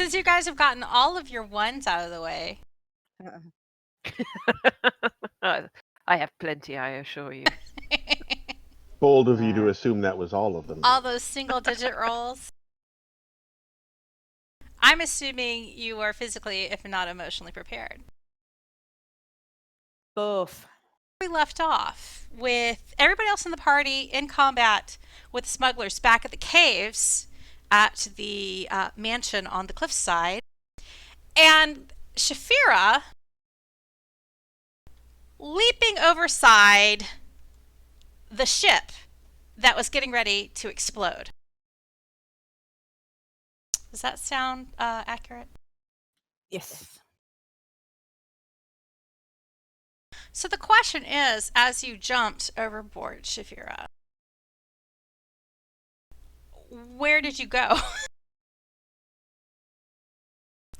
Since you guys have gotten all of your ones out of the way. I have plenty, I assure you. Bold of you to assume that was all of them. All those single-digit rolls. I'm assuming you are physically, if not emotionally, prepared. Both. We left off with everybody else in the party in combat with the smugglers back at the caves at the mansion on the cliffside. And Shaefira leaping overside the ship that was getting ready to explode. Does that sound accurate? Yes. So the question is, as you jumped overboard, Shaefira, where did you go?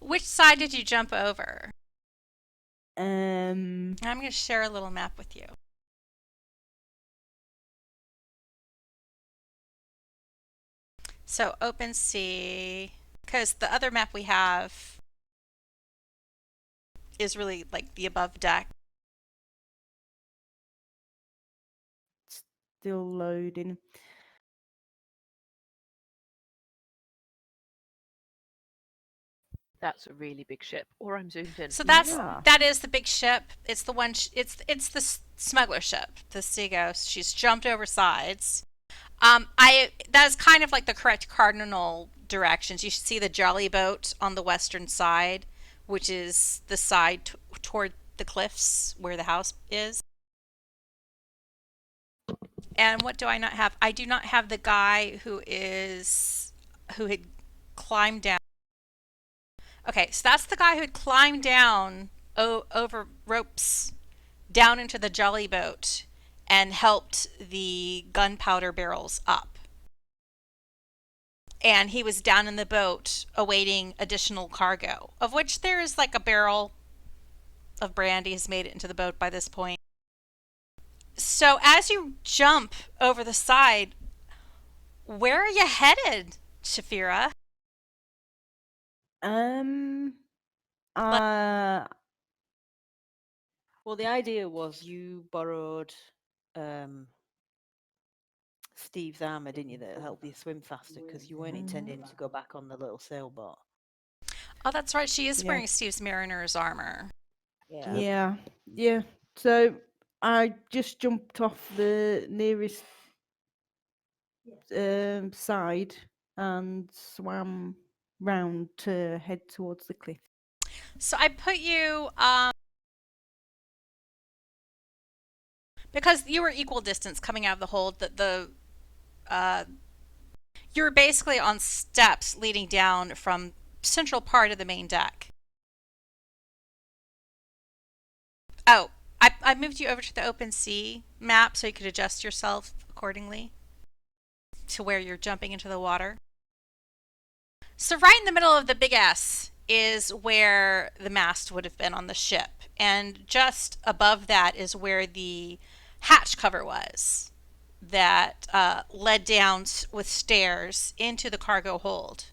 Which side did you jump over? I'm going to share a little map with you. So open sea, because the other map we have is really like the above deck. Still loading. That's a really big ship. Or I'm zoomed in. So Yeah. that is the big ship. It's the one. It's the smuggler ship, the Sea Ghost. She's jumped over sides. That is kind of like the correct cardinal directions. You should see the jolly boat on the western side, which is the side toward the cliffs where the house is. And what do I not have? I do not have the guy who had climbed down. Okay, so that's the guy who had climbed down over ropes down into the jolly boat and helped the gunpowder barrels up. And he was down in the boat awaiting additional cargo, of which there is like a barrel of brandy has made it into the boat by this point. So as you jump over the side, where are you headed, Shaefira? Well, the idea was you borrowed Steve's armor, didn't you, that helped you swim faster because you weren't intending to go back on the little sailboat. Oh, that's right. She is wearing Steve's mariner's armor. Yeah. So I just jumped off the nearest side and swam round to head towards the cliff. So I put you because you were equal distance coming out of the hold. You were basically on steps leading down from central part of the main deck. Oh, I moved you over to the open sea map so you could adjust yourself accordingly to where you're jumping into the water. So right in the middle of the big S is where the mast would have been on the ship. And just above that is where the hatch cover was that led down with stairs into the cargo hold.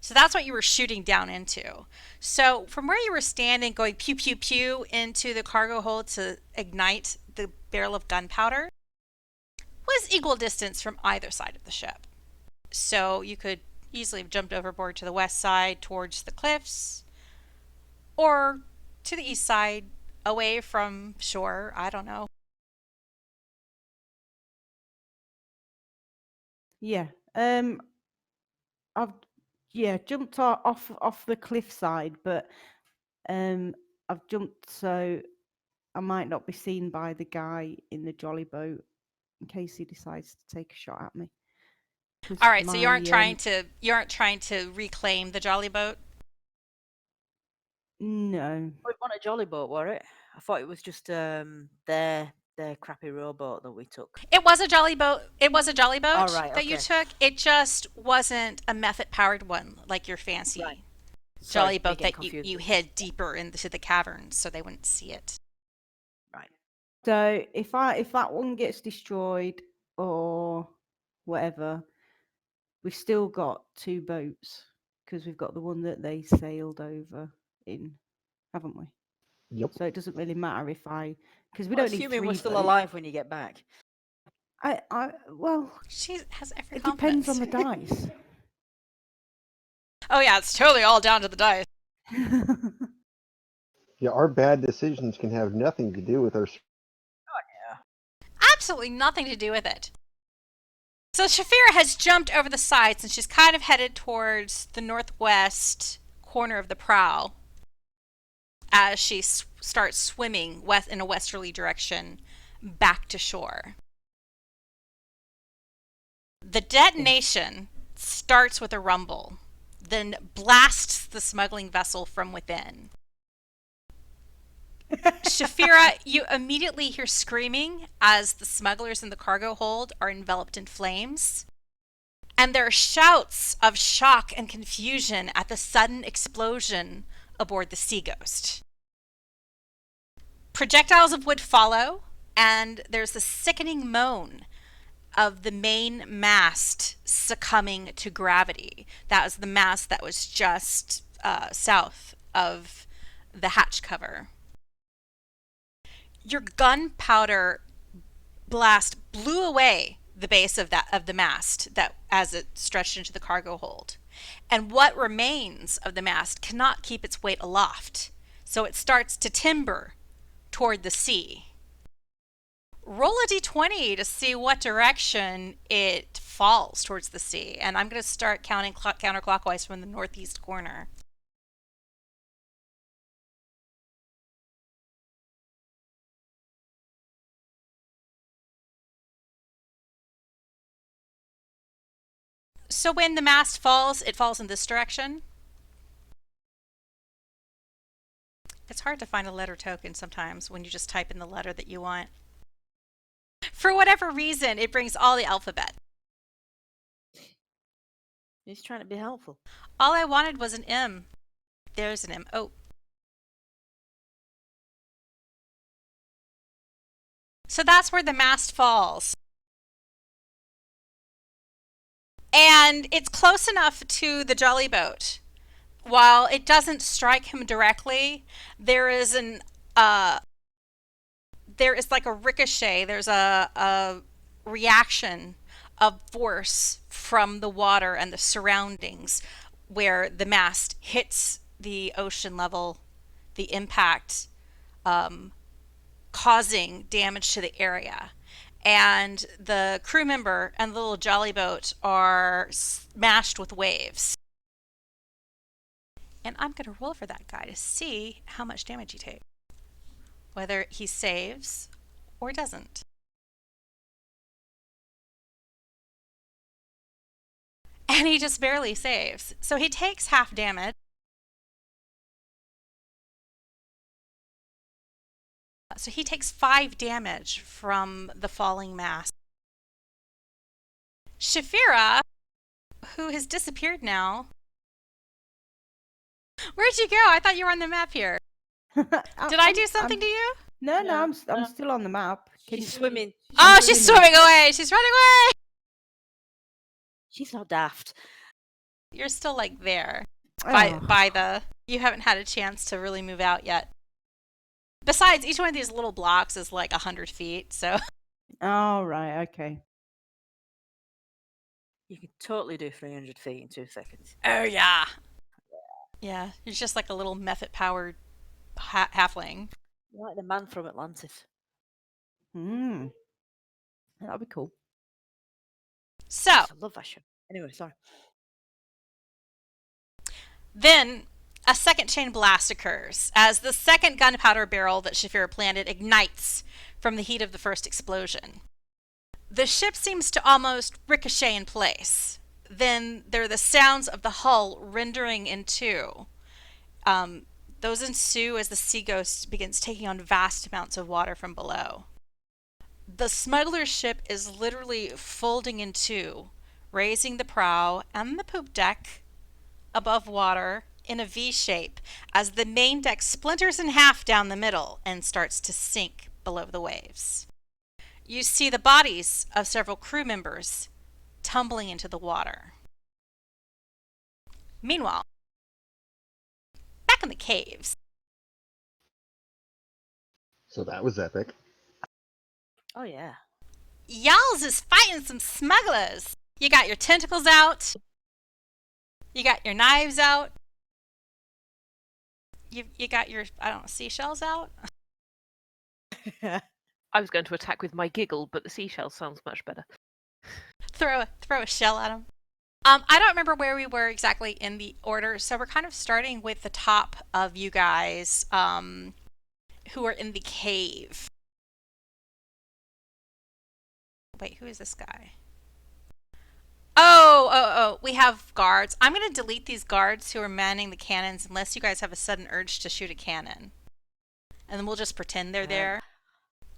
So that's what you were shooting down into. So from where you were standing, going pew, pew, pew into the cargo hold to ignite the barrel of gunpowder was equal distance from either side of the ship. So you could easily have jumped overboard to the west side towards the cliffs or to the east side away from shore. I don't know. Yeah. I've jumped off the cliffside, but I've jumped so I might not be seen by the guy in the jolly boat in case he decides to take a shot at me. All right, so you aren't trying to reclaim the jolly boat? No. We want a jolly boat, were it? I thought it was just their crappy rowboat that we took. It was a jolly boat. It was a jolly boat that you okay. took. It just wasn't a method-powered one like your fancy jolly boat that you hid deeper into the caverns so they wouldn't see it. Right. So if that one gets destroyed or whatever, we've still got two boats. because we've got the one that they sailed over in, haven't we? Yep. So it doesn't really matter if because we Well, don't need assuming 3 we're still boats. alive when you get back. Well, She has every it confidence. depends on the dice. Oh yeah, it's totally all down to the dice. Yeah, our bad decisions can have nothing to do with our. Absolutely nothing to do with it. So Shaefira has jumped over the sides and she's kind of headed towards the northwest corner of the prow as she starts swimming west in a westerly direction back to shore. The detonation starts with a rumble, then blasts the smuggling vessel from within. Shaefira, you immediately hear screaming as the smugglers in the cargo hold are enveloped in flames. And there are shouts of shock and confusion at the sudden explosion aboard the Sea Ghost. Projectiles of wood follow, and there's a sickening moan of the main mast succumbing to gravity. That was the mast that was just south of the hatch cover. Your gunpowder blast blew away the base of the mast that as it stretched into the cargo hold. And what remains of the mast cannot keep its weight aloft, so it starts to timber toward the sea. Roll a d20 to see what direction it falls towards the sea, and I'm going to start counting counterclockwise from the northeast corner. So when the mast falls, it falls in this direction. It's hard to find a letter token sometimes when you just type in the letter that you want. For whatever reason, it brings all the alphabet. He's trying to be helpful. All I wanted was an M. There's an M. Oh. So that's where the mast falls. And it's close enough to the jolly boat. While it doesn't strike him directly, there is like a ricochet. There's a reaction of force from the water and the surroundings where the mast hits the ocean level, the impact causing damage to the area. And the crew member and the little jolly boat are smashed with waves. And I'm going to roll for that guy to see how much damage he takes. Whether he saves or doesn't. And he just barely saves. So he takes half damage. So he takes 5 damage from the falling mast. Shaefira, who has disappeared now. Where'd you go? I thought you were on the map here. Did I do something to you? No, No, I'm no. still on the map. She's swimming. Oh, she's swimming away. She's running away. She's not daft. You're still like there Oh. by the. You haven't had a chance to really move out yet. Besides, each one of these little blocks is like 100 feet, so. Oh, right, okay. You can totally do 300 feet in 2 seconds. Oh, yeah. Yeah, you're just like a little method-powered halfling. You're like the man from Atlantis. That'll be cool. So, I love that show. Anyway, sorry. then a second chain blast occurs as the second gunpowder barrel that Shaefira planted ignites from the heat of the first explosion. The ship seems to almost ricochet in place. Then there are the sounds of the hull rendering in two. Those ensue as the Sea Ghost begins taking on vast amounts of water from below. The smuggler's ship is literally folding in two, raising the prow and the poop deck above water in a V shape as the main deck splinters in half down the middle and starts to sink below the waves. You see the bodies of several crew members tumbling into the water. Meanwhile, back in the caves, So that was epic. Oh yeah. Yowls is fighting some smugglers. You got your tentacles out. You got your knives out. You got your, I don't know, seashells out. I was going to attack with my giggle, but the seashell sounds much better. Throw a shell at them. I don't remember where we were exactly in the order, so we're kind of starting with the top of you guys who are in the cave. Wait, who is this guy? Oh, we have guards. I'm going to delete these guards who are manning the cannons unless you guys have a sudden urge to shoot a cannon. And then we'll just pretend they're there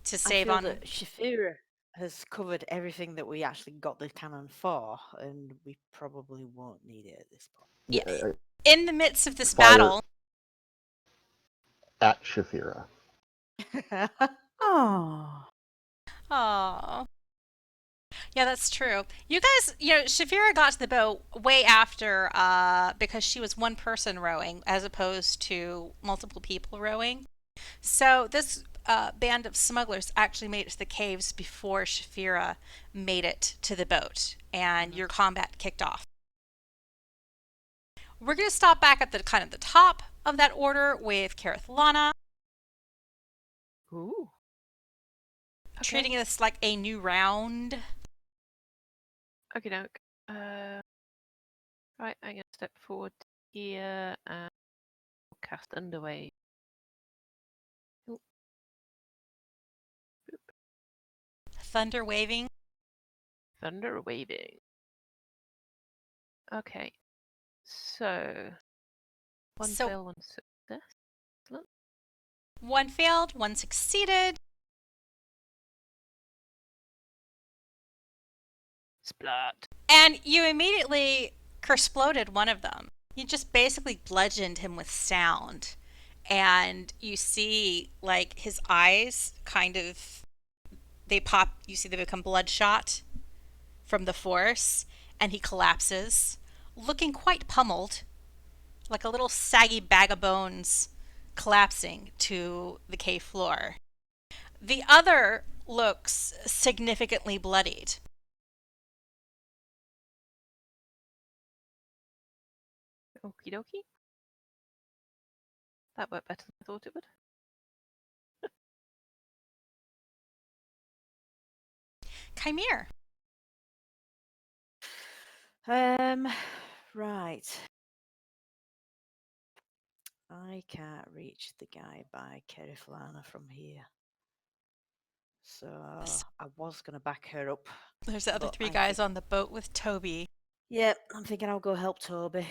to save I feel on... that Shaefira has covered everything that we actually got the cannon for, and we probably won't need it at this Yeah. In the midst of this Fire. battle... At Shaefira. point. Oh. Oh. Yeah, that's true. You guys, Shaefira got to the boat way after because she was one person rowing as opposed to multiple people rowing. So this band of smugglers actually made it to the caves before Shaefira made it to the boat, and your combat kicked off. We're going to stop back at the kind of the top of that order with Kerithlana. Ooh. Okay. Treating this like a new round. Okay, doke. Right, I'm gonna step forward here and cast Underwave. Ooh. Thunder waving. Thunder waving. Okay. So one So- fail, one success. Excellent. One failed, one succeeded. Splat. And you immediately kersploded one of them. You just basically bludgeoned him with sound. And you see, like, his eyes kind of, they pop, you see they become bloodshot from the force. And he collapses, looking quite pummeled, like a little saggy bag of bones collapsing to the cave floor. The other looks significantly bloodied. Okie dokie. That worked better than I thought it would. Kymir. Right. I can't reach the guy by Kerithlana from here. So I was going to back her up. There's the other But three I guys think- on the boat with Toby. Yeah, I'm thinking I'll go help Toby.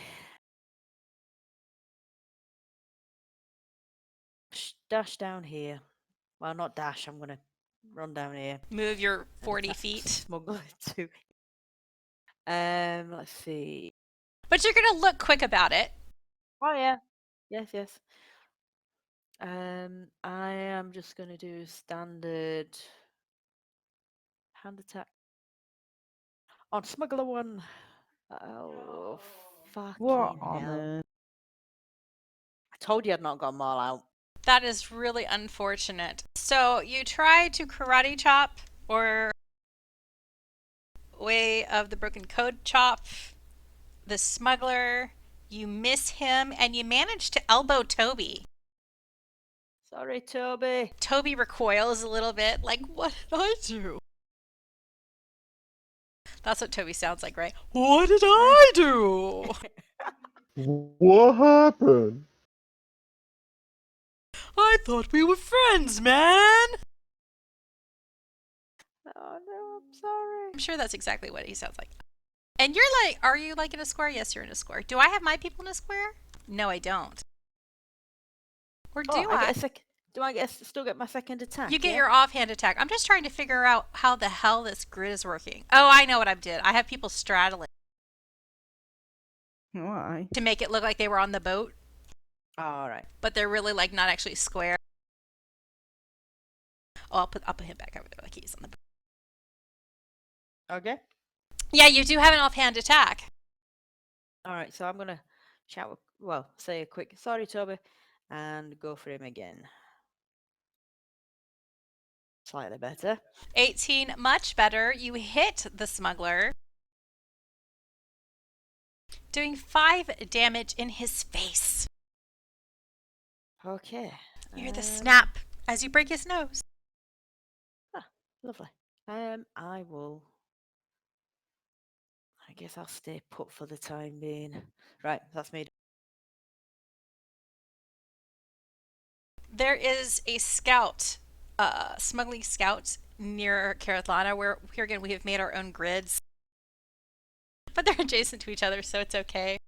Dash down here. Well, not dash. I'm going to run down here. Move your and 40 attack feet. Smuggler too. Let's see. But you're going to look quick about it. Oh yeah. Yes. I am just going to do standard hand attack on Smuggler 1. Oh, fucking What on hell. earth? I told you I'd not got them all out. That is really unfortunate. So you try to karate chop or way of the broken code chop the smuggler. You miss him and you manage to elbow Toby. Sorry, Toby. Toby recoils a little bit, like, what did I do? That's what Toby sounds like, right? What did I do? What happened? I thought we were friends, man. Oh no, I'm sorry. I'm sure that's exactly what he sounds like. And you're like, are you like in a square? Yes, you're in a square. Do I have my people in a square? No, I don't. Or do Oh, I? Do I still get my second attack? You get yeah? your offhand attack. I'm just trying to figure out how the hell this grid is working. Oh, I know what I did. I have people straddling Why? to make it look like they were on the boat, Oh, all right. but they're really like not actually square. Oh, I'll put him back over there like he's on the boat. Okay. Yeah, you do have an offhand attack. All right. So I'm gonna say a quick sorry, Toby, and go for him again. Slightly better. 18, much better. You hit the smuggler, doing 5 damage in his face. Okay. You hear the snap as you break his nose. Lovely. I guess I'll stay put for the time being. Right, that's me. There is a scout, smuggling scout near Kerithlana, where here again we have made our own grids. But they're adjacent to each other, so it's okay.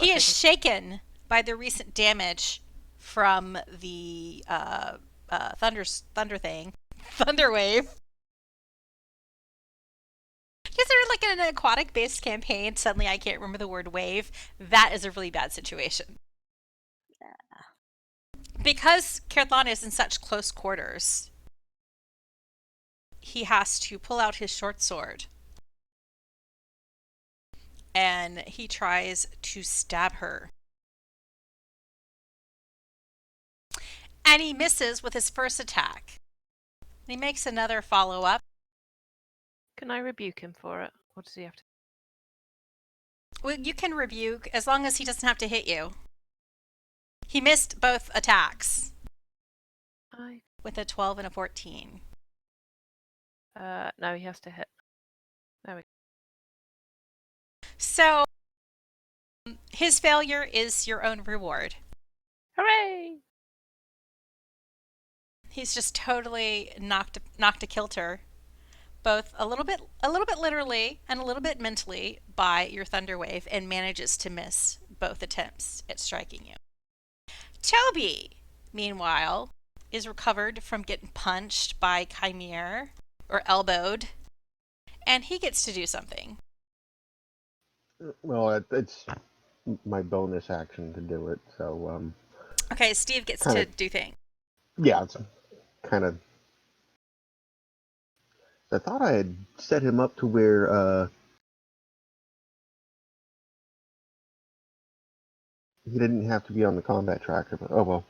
He is shaken by the recent damage from the thunder wave. Because they're like in an aquatic-based campaign. Suddenly, I can't remember the word wave. That is a really bad situation. Because Kerithlana is in such close quarters, he has to pull out his short sword. And he tries to stab her. And he misses with his first attack. He makes another follow-up. Can I rebuke him for it? Or does he have to? Well, you can rebuke as long as he doesn't have to hit you. He missed both attacks. With a 12 and a 14. No, he has to hit. There we go. So, his failure is your own reward. Hooray! He's just totally knocked a kilter, both a little bit literally and a little bit mentally by your thunder wave, and manages to miss both attempts at striking you. Toby, meanwhile, is recovered from getting punched by Kymir, or elbowed, and he gets to do something. Well, it's my bonus action to do it, so Okay, Stiiv gets to do things. Yeah, it's kind of. I thought I had set him up to where he didn't have to be on the combat tracker, but oh well.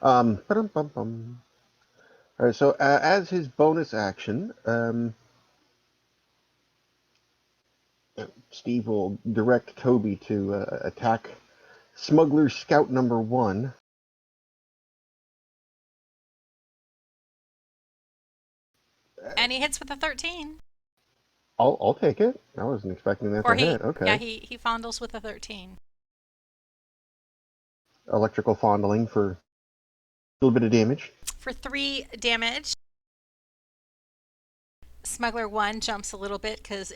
Ba-dum-bum-bum. All right, so as his bonus action, Stiiv will direct Toby to attack Smuggler Scout number 1. And he hits with a 13. I'll take it. I wasn't expecting that to hit. Okay. Yeah, he fondles with a 13. Electrical fondling for a little bit of damage. For 3 damage. Smuggler 1 jumps a little bit because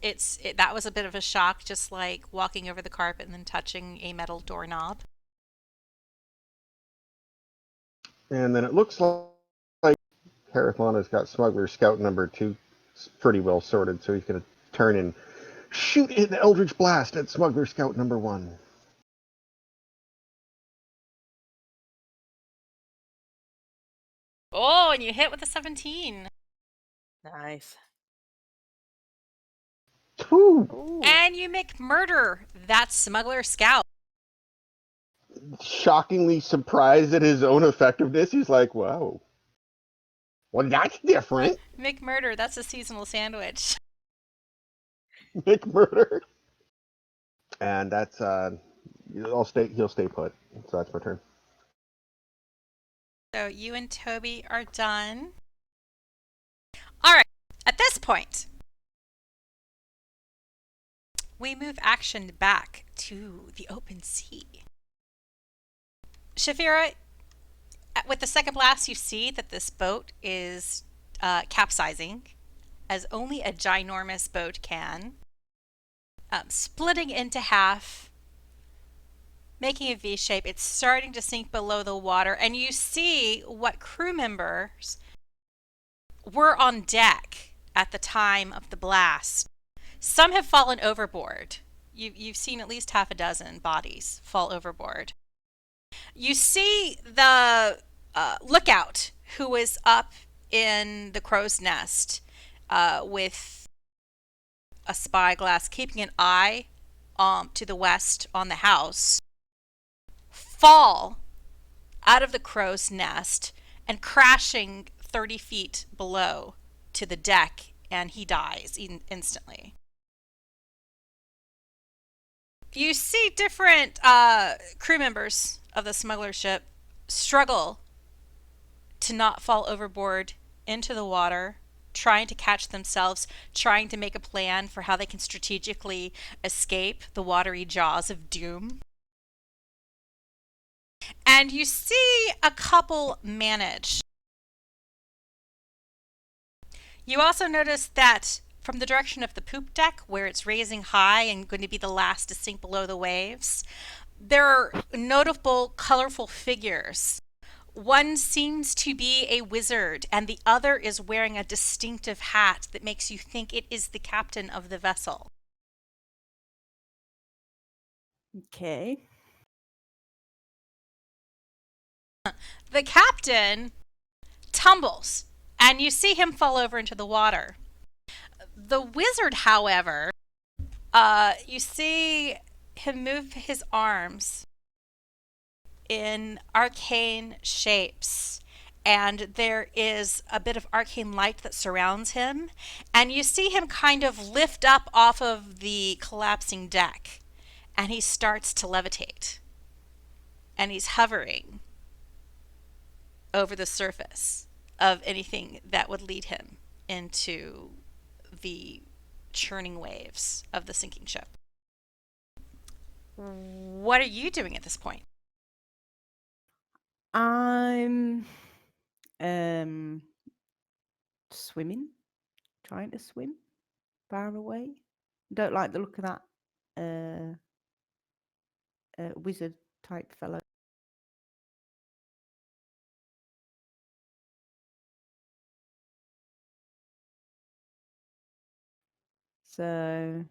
that was a bit of a shock, just like walking over the carpet and then touching a metal doorknob. And then it looks like Kerithlana's got Smuggler Scout number 2 pretty well sorted, so he's going to turn and shoot an Eldritch Blast at Smuggler Scout number 1. Oh, and you hit with a 17. Nice. Ooh. And you make murder that Smuggler Scout. Shockingly surprised at his own effectiveness, he's like, "Wow, well that's different." McMurder, that's a seasonal sandwich. McMurder. And that's he'll stay put. So that's my turn. So you and Toby are done. All right. At this point, we move action back to the open sea. Shaefira, with the second blast, you see that this boat is capsizing, as only a ginormous boat can, splitting into half, making a V shape. It's starting to sink below the water, and you see what crew members were on deck at the time of the blast. Some have fallen overboard. You've seen at least half a dozen bodies fall overboard. You see the lookout who was up in the crow's nest with a spyglass, keeping an eye to the west on the house. fall out of the crow's nest and crashing 30 feet below to the deck, and he dies instantly. You see different crew members of the smuggler ship struggle to not fall overboard into the water, trying to catch themselves, trying to make a plan for how they can strategically escape the watery jaws of doom. And you see a couple manage. You also notice that from the direction of the poop deck, where it's raising high and going to be the last to sink below the waves, there are notable, colorful figures. One seems to be a wizard, and the other is wearing a distinctive hat that makes you think it is the captain of the vessel. Okay. The captain tumbles, and you see him fall over into the water. The wizard, however, you see him move his arms in arcane shapes, and there is a bit of arcane light that surrounds him, and you see him kind of lift up off of the collapsing deck, and he starts to levitate, and he's hovering over the surface of anything that would lead him into the churning waves of the sinking ship. What are you doing at this point? I'm swimming, trying to swim far away. Don't like the look of that wizard type fellow. So,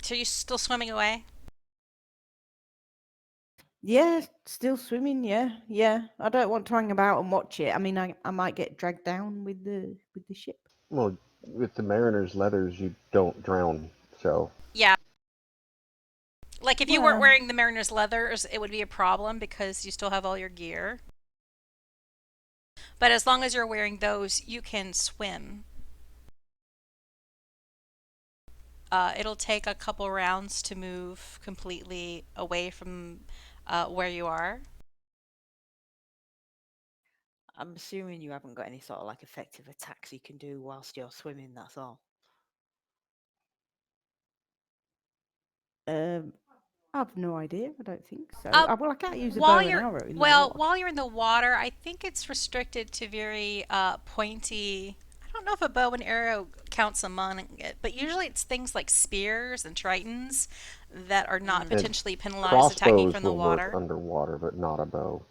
So you're still swimming away? yeah, still swimming. Yeah. I don't want to hang about and watch it. I mean, I might get dragged down with the ship. Well, with the mariner's leathers, you don't drown, so. Yeah. Like if you weren't Well. wearing the mariner's leathers, it would be a problem because you still have all your gear. But as long as you're wearing those, you can swim. It'll take a couple rounds to move completely away from where you are. I'm assuming you haven't got any sort of like effective attacks you can do whilst you're swimming, that's all. I've no idea. I don't think so. Well, I can't use a bow While and you're arrow in the water. while you're in the water, I think it's restricted to very pointy. I don't know if a bow and arrow counts among it, but usually it's things like spears and tritons that are not potentially penalized attacking Crossbows from the will water. work underwater, but not a bow.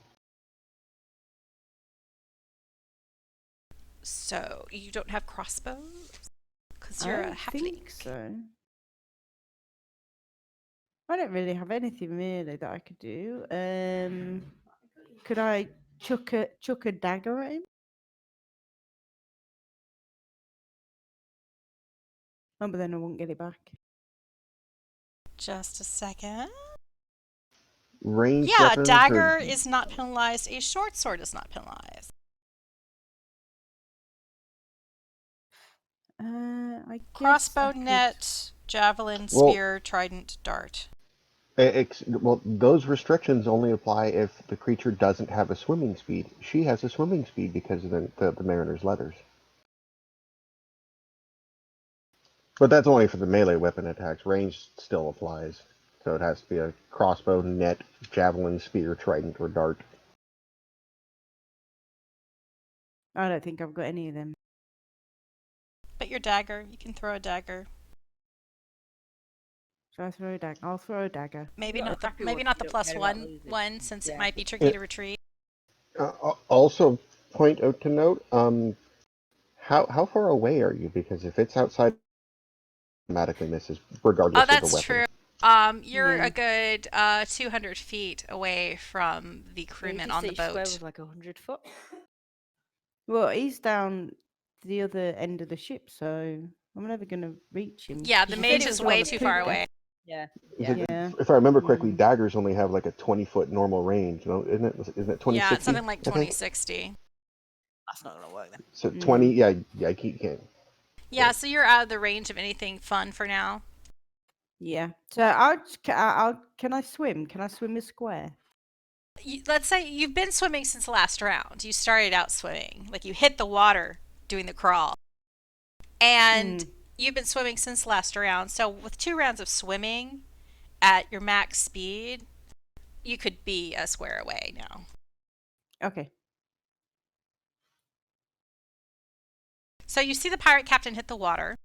So you don't have crossbows because you're a I halfling. think so. I don't really have anything really that I could do. Could I chuck a dagger at him? Oh, but then I won't get it back. Just a second. Ranged Yeah, a weapons dagger are- is not penalized. A short sword is not penalized. I guess Crossbow, I could- net, javelin, Well- spear, trident, dart. Well, those restrictions only apply if the creature doesn't have a swimming speed. She has a swimming speed because of the mariner's leathers. But that's only for the melee weapon attacks. Range still applies. So it has to be a crossbow, net, javelin, spear, trident, or dart. I don't think I've got any of them. But your dagger, you can throw a dagger. Shall I throw a dagger? I'll throw a dagger. Maybe Got not the exactly maybe what not you the don't plus care about one losing. one since it Yeah. might be tricky to retrieve. Also, point out to note, how far away are you? Because if it's outside, automatically misses, regardless Oh, of the that's weapon. true. You're Yeah. a good 200 feet away from the crewmen on the Each square boat. was like 100 foot. Well, he's down the other end of the ship, so I'm never going to reach him. Yeah, 'Cause the you mage said it is was on way the too poop far deck. away. Yeah. Is Yeah. it- Yeah. If I remember correctly, Mm. daggers only have like a 20-foot normal range. You know, isn't it 2060? Yeah, it's something like I think? 2060. That's not gonna work then. So Mm. 20. Yeah, I can't. Yeah, so you're out of the range of anything fun for now. Yeah. So can I swim? Can I swim a square? Let's say you've been swimming since the last round. You started out swimming. Like you hit the water doing the crawl. And Mm. you've been swimming since the last round. So with 2 rounds of swimming at your max speed, you could be a square away now. Okay. So you see the pirate captain hit the water.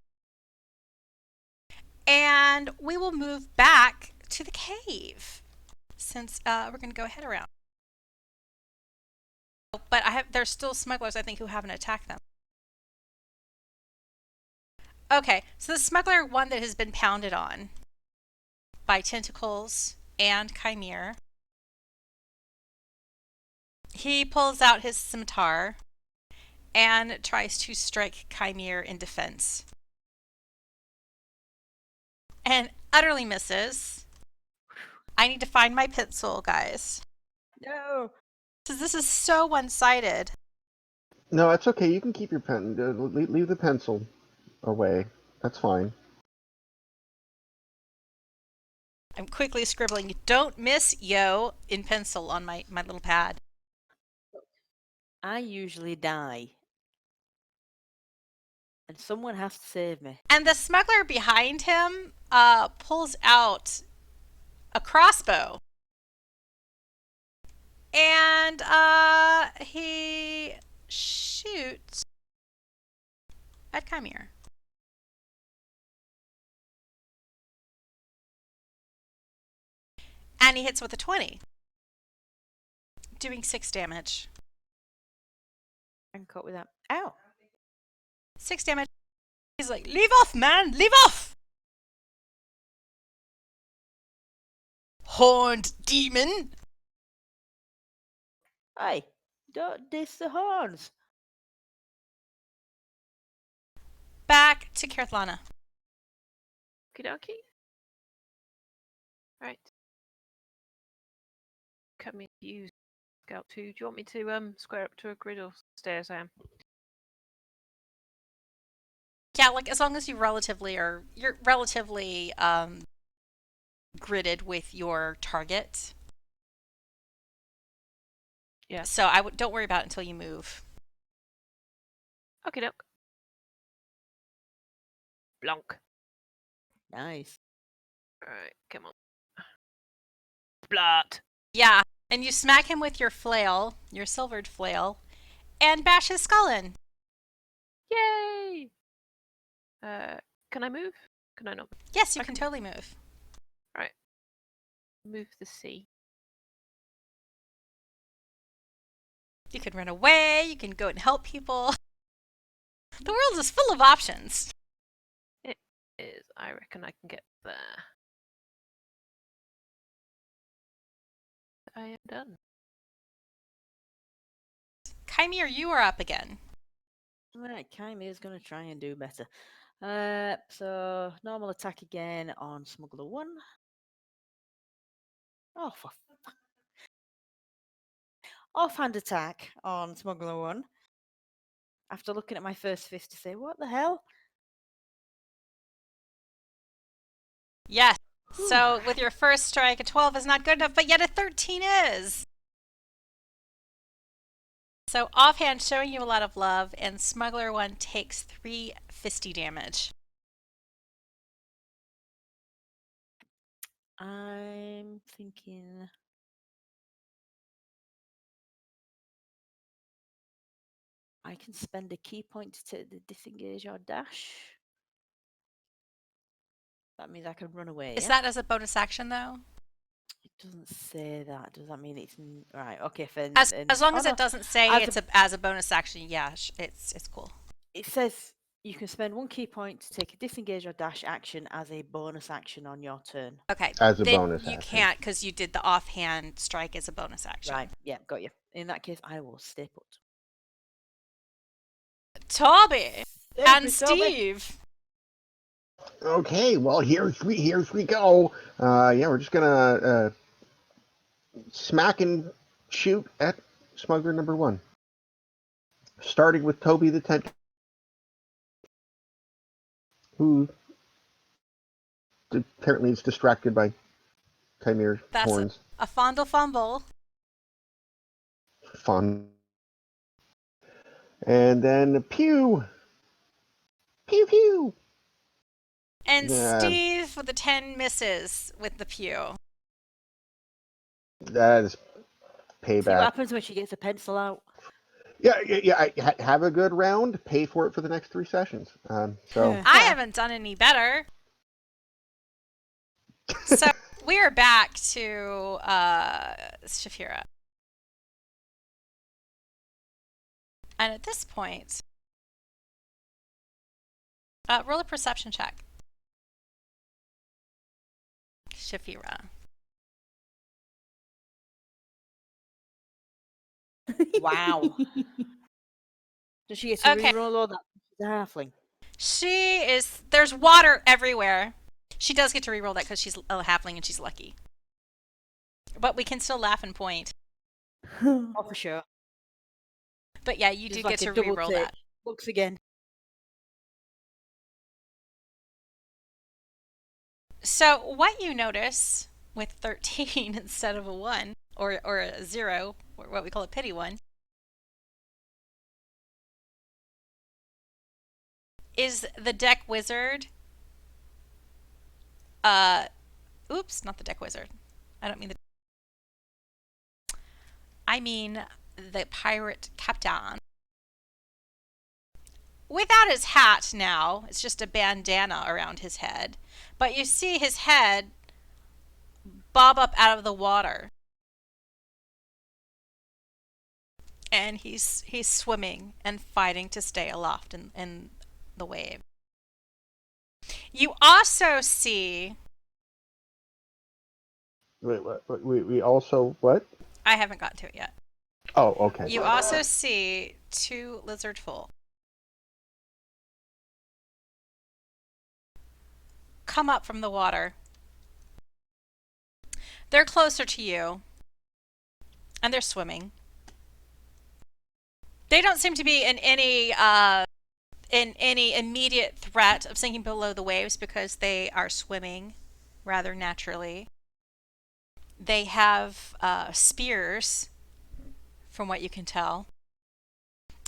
And we will move back to the cave since we're going to go ahead around. But there's still smugglers, I think, who haven't attacked them. Okay, so the smuggler one that has been pounded on by tentacles and Kymir. He pulls out his scimitar and tries to strike Kymir in defense. And utterly misses. I need to find my pencil, guys. No. Because this is so one-sided. No, that's okay. You can keep your pen. Leave the pencil away. That's fine. I'm quickly scribbling, "Don't miss, yo," in pencil on my little pad. I usually die. And someone has to save me. And the smuggler behind him pulls out a crossbow. And he shoots at Kymir. And he hits with a 20, doing 6 damage. I can cope with that. Ow. 6 damage. He's like, "Leave off, man! Leave off! Horned demon!" Hey, don't diss the horns. Back to Kerithlana. Okie dokie. Right. Come in, use Scout 2. Do you want me to square up to a grid or stay as I am? Yeah, like as long as you're relatively gridded with your target. Yeah. So don't worry about it until you move. Okie doke. Blonk. Nice. Alright, come on. Splat! Yeah, and you smack him with your flail, your silvered flail, and bash his skull in. Yay! Can I move? Can I not? Yes, you I can can- totally move. Right. Move the sea. You can run away, you can go and help people. The world is full of options. It is. I reckon I can get there. I am done. Kymir, you are up again. Right, Kymir's gonna try and do better. So normal attack again on Smuggler 1. Oh, for fuck. Offhand attack on Smuggler 1. After looking at my first fist to say, what the hell? Yes. So with your first strike, a 12 is not good enough, but yet a 13 is. So offhand, showing you a lot of love, and Smuggler 1 takes 3 fisty damage. I'm thinking. I can spend a key point to disengage or dash. That means I can run away. Is Yeah? that as a bonus action, though? It doesn't say that. Does that mean it's right? Okay, then. As long oh, as no. it doesn't say As it's as a bonus action, yeah, it's cool. It says you can spend 1 key point to take a disengage or dash action as a bonus action on your turn. Okay. As a then bonus you action. can't because you did the offhand strike as a bonus action. Right. Yeah, got you. In that case, I will stay put. Toby Save and me, Toby. Stiiv. Okay, well here's we go. Yeah, we're just gonna smack and shoot at smuggler number one, starting with Toby the tent, who apparently is distracted by Kymir That's horns. a fondle fumble. Fun. And then pew, pew pew. And Yeah, Stiiv with the 10 misses with the pew. that is See what payback. happens when she gets a pencil out. Yeah. Have a good round. Pay for it for the next 3 sessions. So I haven't done any better. So we are back to Shaefira. And at this point, roll a perception check. Shaefira. Wow. Does she get to Okay. reroll all that? She's a halfling. There's water everywhere. She does get to reroll that because she's a halfling and she's lucky. But we can still laugh and point. Oh, for sure. But yeah, you She's do like get a to double reroll take. that. Looks again. So what you notice with 13 instead of a 1, or a 0, or what we call a pity 1, is the deck wizard. Oops, not the deck wizard. I don't mean I mean the pirate captain. Without his hat now, it's just a bandana around his head. But you see his head bob up out of the water. And he's swimming and fighting to stay aloft in the wave. You also see... wait, we also what? I haven't gotten to it yet. Oh, okay. You also see 2 lizard folk come up from the water. They're closer to you, and they're swimming. They don't seem to be in any immediate threat of sinking below the waves because they are swimming rather naturally. They have spears, from what you can tell,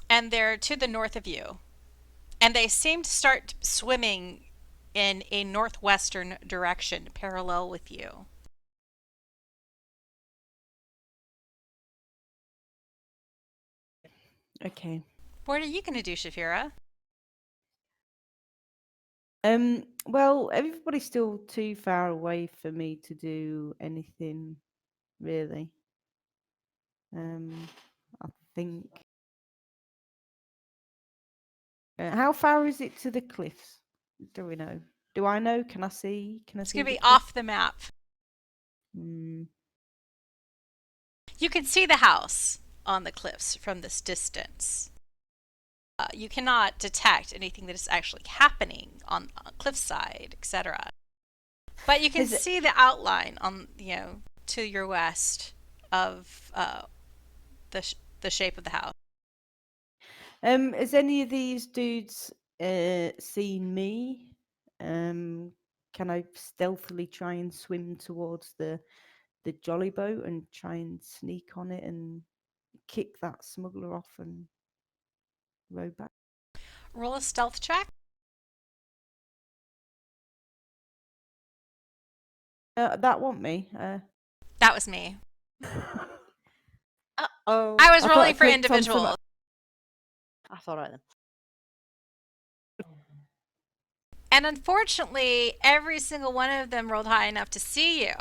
and they're to the north of you. And they seem to start swimming in a northwestern direction, parallel with you. Okay. What are you going to do, Shaefira? Well, everybody's still too far away for me to do anything, really. I think. How far is it to the cliffs? Do we know? Do I know? Can I see? Can I It's see? going to the be cliff? off the map. Mm. You can see the house on the cliffs from this distance. You cannot detect anything that is actually happening on cliffside, etc. But you can see the outline on, to your west of the shape of the house. Has any of these dudes seen me? Can I stealthily try and swim towards the jolly boat and try and sneak on it and kick that smuggler off and row back? Roll a stealth check. That want me? That was me. Oh. I was I thought I rolling for clicked on some- individuals. That's all right then. And unfortunately, every single one of them rolled high enough to see you.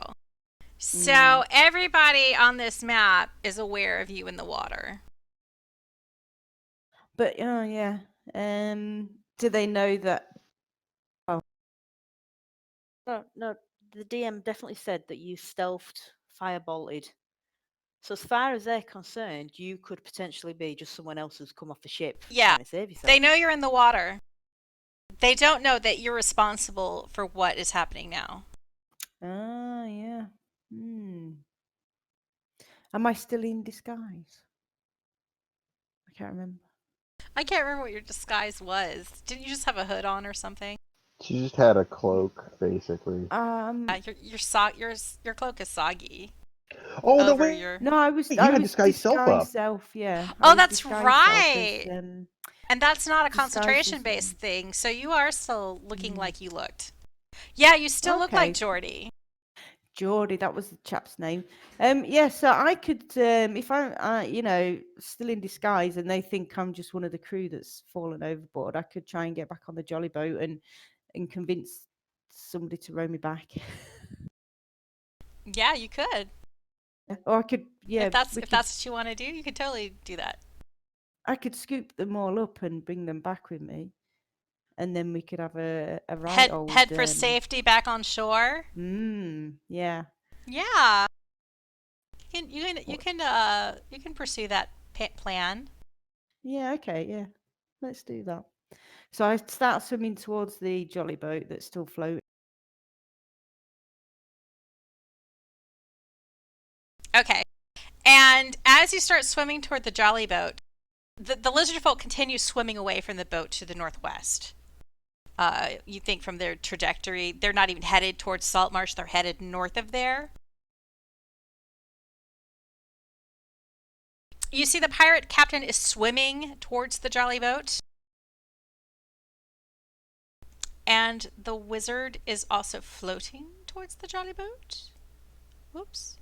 So everybody on this map is aware of you in the water. But yeah. Do they know that? No. The DM definitely said that you stealthed, firebolted. So as far as they're concerned, you could potentially be just someone else who's come off the ship Yeah. trying to save yourself. They know you're in the water. They don't know that you're responsible for what is happening now. Ah, yeah. Hmm. Am I still in disguise? I can't remember. I can't remember what your disguise was. Didn't you just have a hood on or something? She just had a cloak, basically. Your cloak is soggy Oh, no, over wait. your. No, I was You had disguised self up. self. Yeah, I Oh, was that's disguised self right. as And that's not a disguised as. concentration-based thing, so you are still looking like you looked. Yeah, you still look like Okay. Geordie. Geordie, that was the chap's name. Yeah, so I could, if I'm, still in disguise, and they think I'm just one of the crew that's fallen overboard, I could try and get back on the jolly boat and convince somebody to row me back. Yeah, you could. Or I could, yeah, If that's what you want to do, you could totally do that. I could scoop them all up and bring them back with me, and then we could have a right Head old head for safety back on shore. Yeah. Yeah. You can pursue that plan. Yeah, okay, yeah. Let's do that. So I start swimming towards the jolly boat that's still floating. Okay. And as you start swimming toward the jolly boat, the lizard folk continue swimming away from the boat to the northwest. You think from their trajectory, they're not even headed towards Saltmarsh, they're headed north of there. You see the pirate captain is swimming towards the jolly boat. And the wizard is also floating towards the jolly boat. Whoops.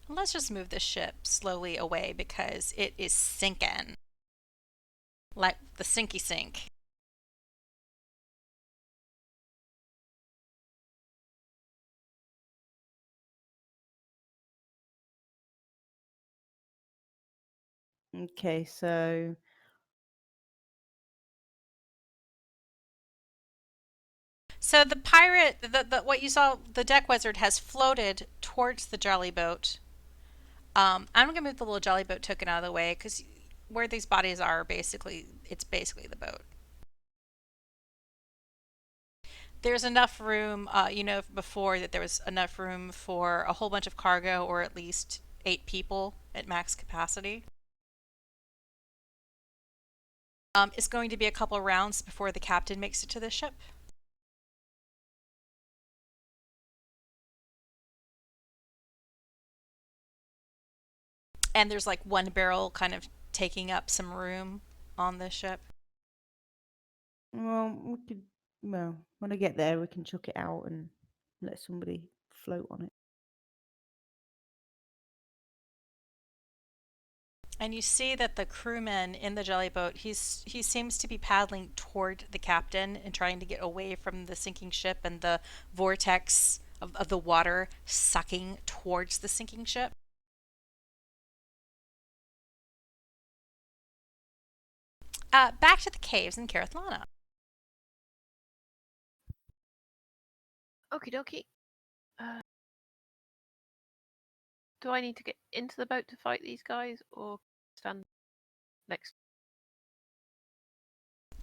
Let's just move the ship slowly away because it is sinking. Like the sinky sink. Okay, so So the pirate, what you saw, the deck wizard has floated towards the jolly boat. I'm gonna move the little jolly boat token out of the way because where these bodies are, it's basically the boat. There's enough room, before that there was enough room for a whole bunch of cargo or at least 8 people at max capacity. It's going to be a couple rounds before the captain makes it to the ship. And there's like one barrel kind of taking up some room on the ship. well, when I get there, we can chuck it out and let somebody float on it. And you see that the crewman in the jelly boat, he seems to be paddling toward the captain and trying to get away from the sinking ship and the vortex of the water sucking towards the sinking ship. Back to the caves in Kerithlana. Okie dokie. Do I need to get into the boat to fight these guys or stand next?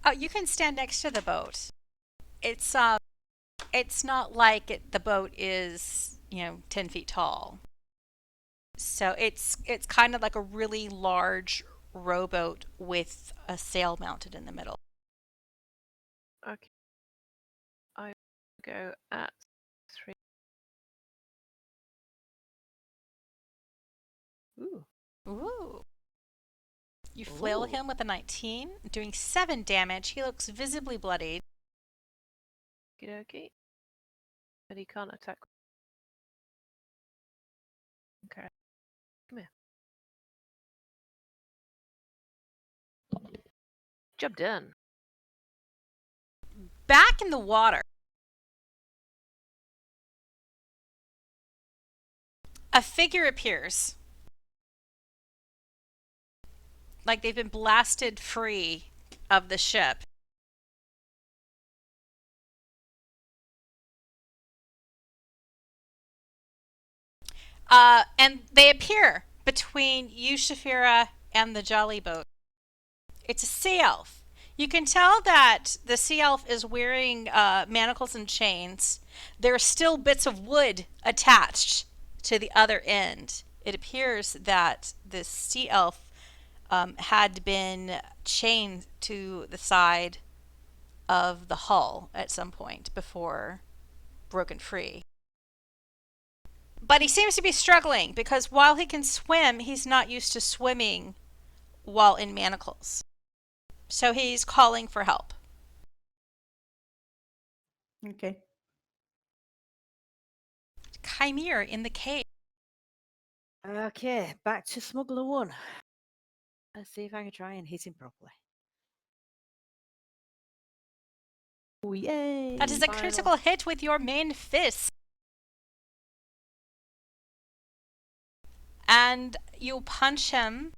Oh, you can stand next to the boat. It's not like the boat is 10 feet tall. So it's kind of like a really large rowboat with a sail mounted in the middle. Okay. I go at 3. Ooh. Ooh. You flail Ooh. him with a 19, doing 7 damage. He looks visibly bloodied. Okie dokie. But he can't attack. Okay. Come here. Job done. Back in the water, a figure appears. Like they've been blasted free of the ship. And they appear between you, Shaefira, and the jolly boat. It's a sea elf. You can tell that the sea elf is wearing manacles and chains. There are still bits of wood attached to the other end. It appears that the sea elf had been chained to the side of the hull at some point before broken free. But he seems to be struggling because while he can swim, he's not used to swimming while in manacles. So he's calling for help. Okay. Kymir in the cave. Okay, back to Smuggler 1. Let's see if I can try and hit him properly. Oh, yay! That is a Final. critical hit with your main fist. And you punch him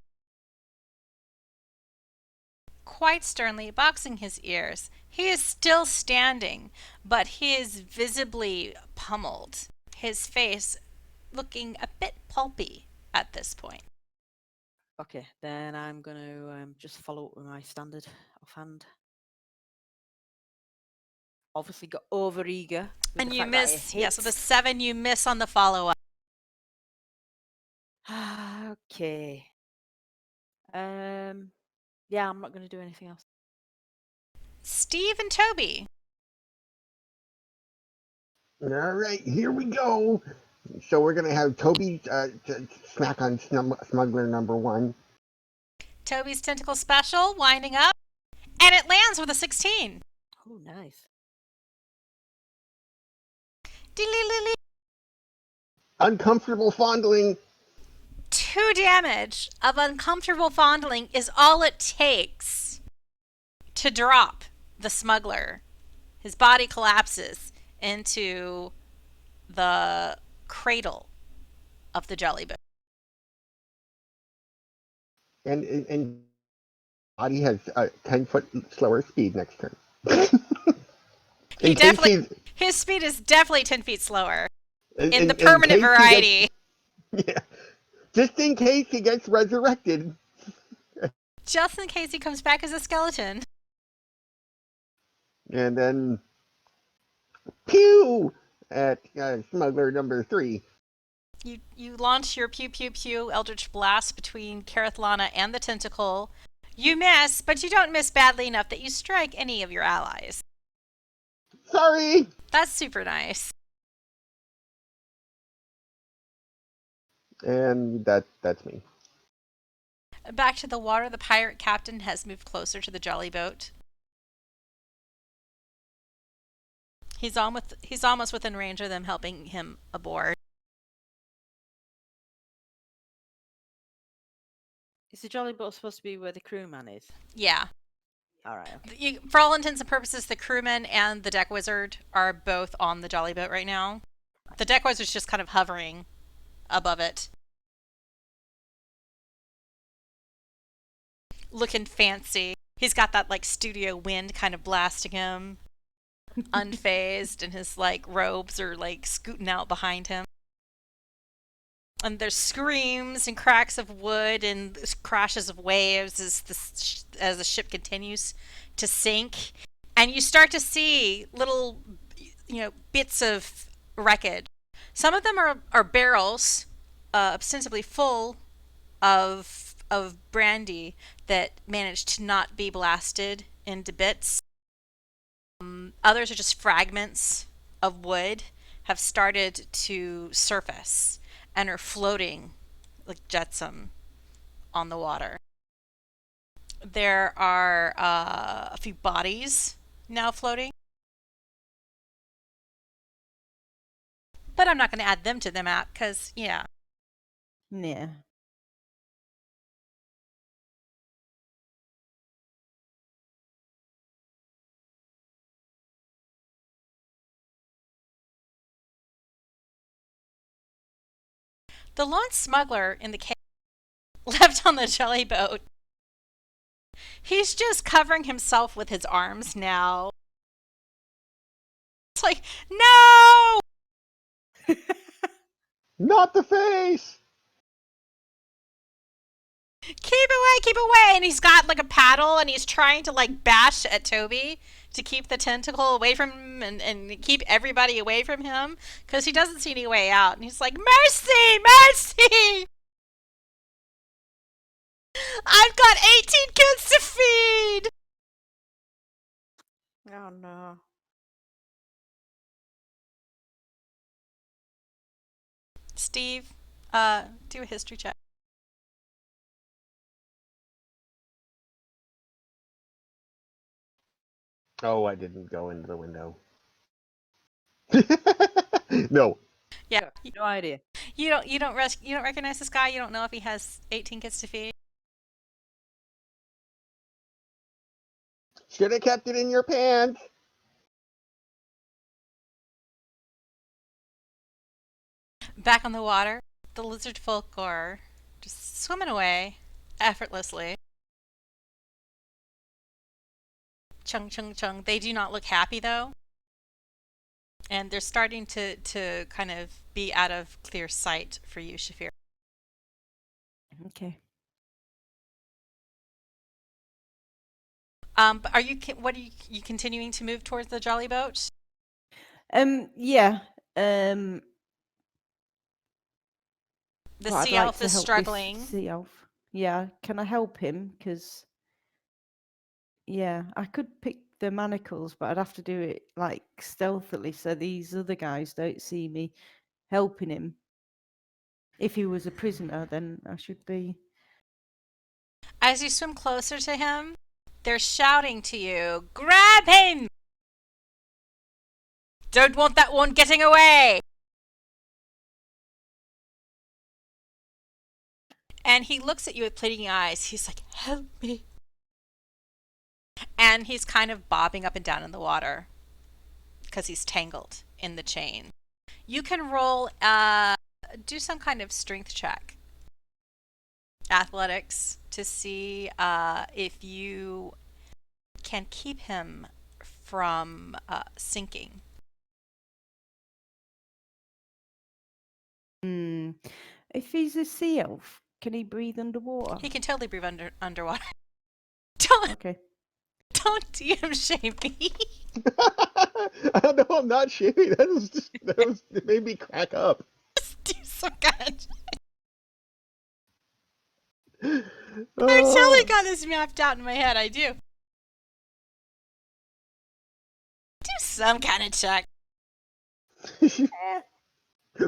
quite sternly, boxing his ears. He is still standing, but he is visibly pummeled. His face looking a bit pulpy at this point. Okay, then I'm going to just follow up with my standard offhand. Obviously got over eager. And you miss, yeah, so the 7 you miss on the follow-up. Okay. Yeah, I'm not going to do anything else. Stiiv and Toby. All right, here we go. So we're gonna have Toby smack on smuggler number 1. Toby's tentacle special winding up, and it lands with a 16. Oh, nice. Dee-lee-lee-lee. Uncomfortable fondling. 2 damage of uncomfortable fondling is all it takes to drop the smuggler. His body collapses into the cradle of the jelly boat. And body has 10-foot slower speed next turn. His speed is definitely 10 feet slower in the in permanent variety. Yeah. Just in case he gets resurrected. Just in case he comes back as a skeleton. And then pew at smuggler number 3. You launch your pew pew pew Eldritch Blast between Kerithlana and the tentacle. You miss, but you don't miss badly enough that you strike any of your allies. Sorry! That's super nice. And that's me. Back to the water, the pirate captain has moved closer to the jolly boat. He's almost within range of them helping him aboard. Is the jolly boat supposed to be where the crewman is? Yeah. All right, okay. For all intents and purposes, the crewman and the deck wizard are both on the jolly boat right now. The deck wizard's just kind of hovering above it. Looking fancy. He's got that like studio wind kind of blasting him. Unfazed, and his like robes are like scooting out behind him. And there's screams and cracks of wood and crashes of waves as the ship continues to sink. And you start to see little, bits of wreckage. Some of them are barrels, ostensibly full of brandy that managed to not be blasted into bits. Others are just fragments of wood have started to surface and are floating like jetsam on the water. There are a few bodies now floating. But I'm not going to add them to the map because, yeah. Yeah. The lone smuggler in the cave left on the jelly boat. He's just covering himself with his arms now. It's like, no! Not the face! keep away. And he's got like a paddle and he's trying to like bash at Toby to keep the tentacle away from him and keep everybody away from him because he doesn't see any way out. And he's like, mercy, mercy. I've got 18 kids to feed. Oh no. Stiiv, do a history check. Oh, I didn't go into the window. No. Yeah, No idea. you don't recognize this guy. You don't know if he has 18 kids to feed. Should have kept it in your pants. Back on the water, the lizard folk are just swimming away effortlessly. Chung chung chung. They do not look happy though. And they're starting to kind of be out of clear sight for you, Shaefira. Okay. But are you continuing to move towards the jolly boat? Yeah. The But I'd sea like elf to is help this struggling. Sea elf. Yeah. Can I help him? Because yeah, I could pick the manacles, but I'd have to do it like stealthily, so these other guys don't see me helping him. If he was a prisoner, then I should be. As you swim closer to him, they're shouting to you, grab him! Don't want that one getting away! And he looks at you with pleading eyes. He's like, help me. And he's kind of bobbing up and down in the water because he's tangled in the chain. You can roll, do some kind of strength check. Athletics to see if you can keep him from sinking. If he's a sea elf, can he breathe underwater? He can totally breathe underwater. Okay. Don't DM shame me. No, I'm not shaming. It made me crack up. Just do some kind. I Oh. totally got this mapped out in my head. I do. Do some kind of check.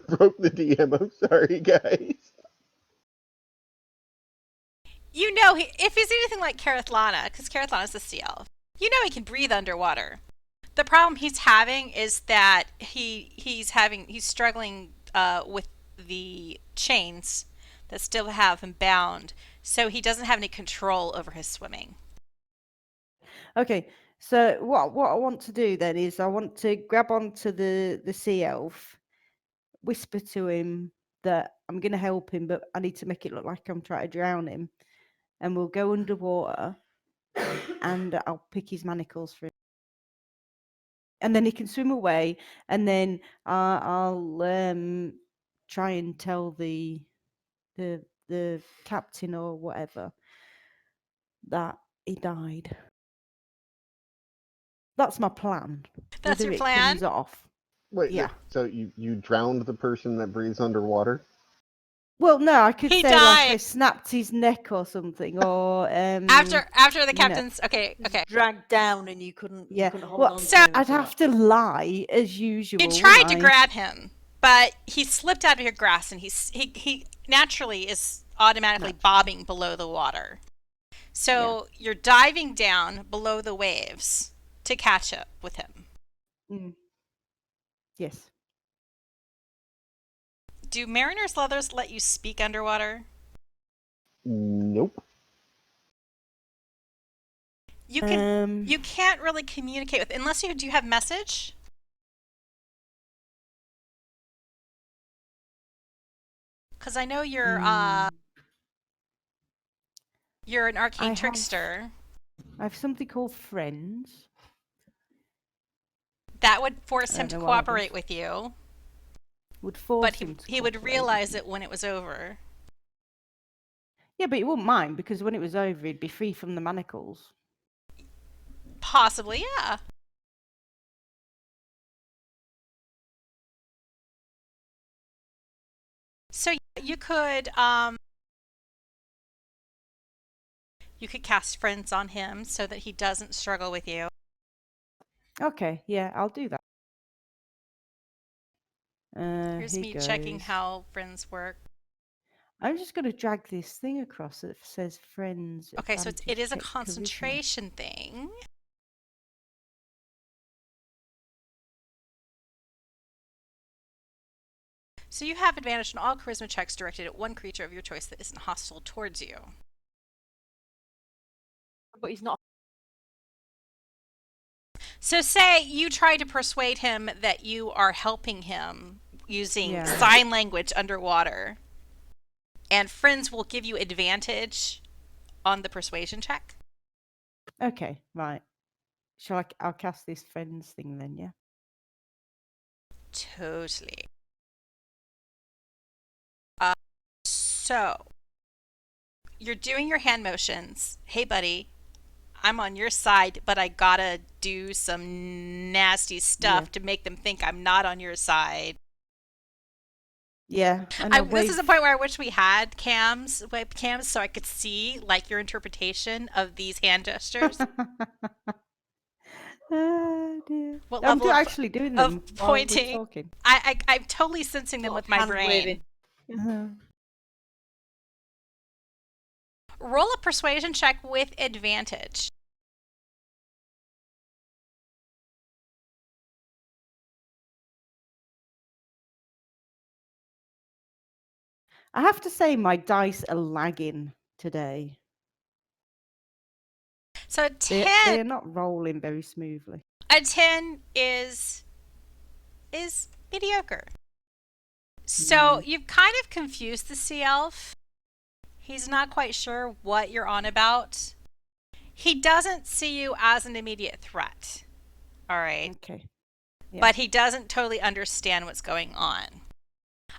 Broke the DM. I'm sorry, guys. You know, if he's anything like Kerithlana, because Kerithlana's the sea elf, you know he can breathe underwater. The problem he's having is that he's struggling with the chains that still have him bound, so he doesn't have any control over his swimming. Okay. So what I want to do then is I want to grab onto the sea elf, whisper to him that I'm going to help him, but I need to make it look like I'm trying to drown him, and we'll go underwater, and I'll pick his manacles for him. And then he can swim away, and then I'll try and tell the captain or whatever that he died. That's my plan. That's Whether your it plan? comes off. Wait, Yeah. so you drowned the person that breathes underwater? Well, no, I could He say like I died. snapped his neck or something, or After the you know. captain's okay. Dragged down and you couldn't. Yeah. You couldn't hold Well, on to so him or I'd something. have to lie as usual. You tried to wouldn't I? grab him, but he slipped out of your grasp, and he naturally is automatically bobbing below the water. So you're diving down below the waves to catch up with him. Mm. Yes. Do mariners' leathers let you speak underwater? Nope. You can't really communicate with unless you do have message. Because I know you're an arcane trickster. I have something called friends. That would force I him don't to know what that cooperate is. with you, Would force but him to he would cooperate realize with it when it was over. me. Yeah, but he wouldn't mind because when it was over, he'd be free from the manacles. Possibly, yeah. So you could cast friends on him so that he doesn't struggle with you. Okay, yeah, I'll do that. Here's Here me checking goes. how friends work. I'm just going to drag this thing across that says friends. Okay, so it is a check charisma. concentration thing. So you have advantage on all charisma checks directed at one creature of your choice that isn't hostile towards you. But he's not. So say you try to persuade him that you are helping him using Yeah. sign language underwater, and friends will give you advantage on the persuasion check. Okay, right. I'll cast this friends thing then, yeah? Totally. So you're doing your hand motions. Hey, buddy, I'm on your side, but I gotta do some nasty stuff to make them think I'm not on your side. Yeah, and This is a point where I wish we had webcams, so I could see like your interpretation of these hand gestures. Oh dear. What I'm level actually doing them of while we're pointing? talking. I'm totally sensing them with my hand brain. waving. Uh-huh. Roll a persuasion check with advantage. I have to say my dice are lagging today. So They are not rolling very smoothly. a 10 is mediocre. So you've kind of confused the sea elf. He's not quite sure what you're on about. He doesn't see you as an immediate threat. All right. Okay. Yeah. But he doesn't totally understand what's going on.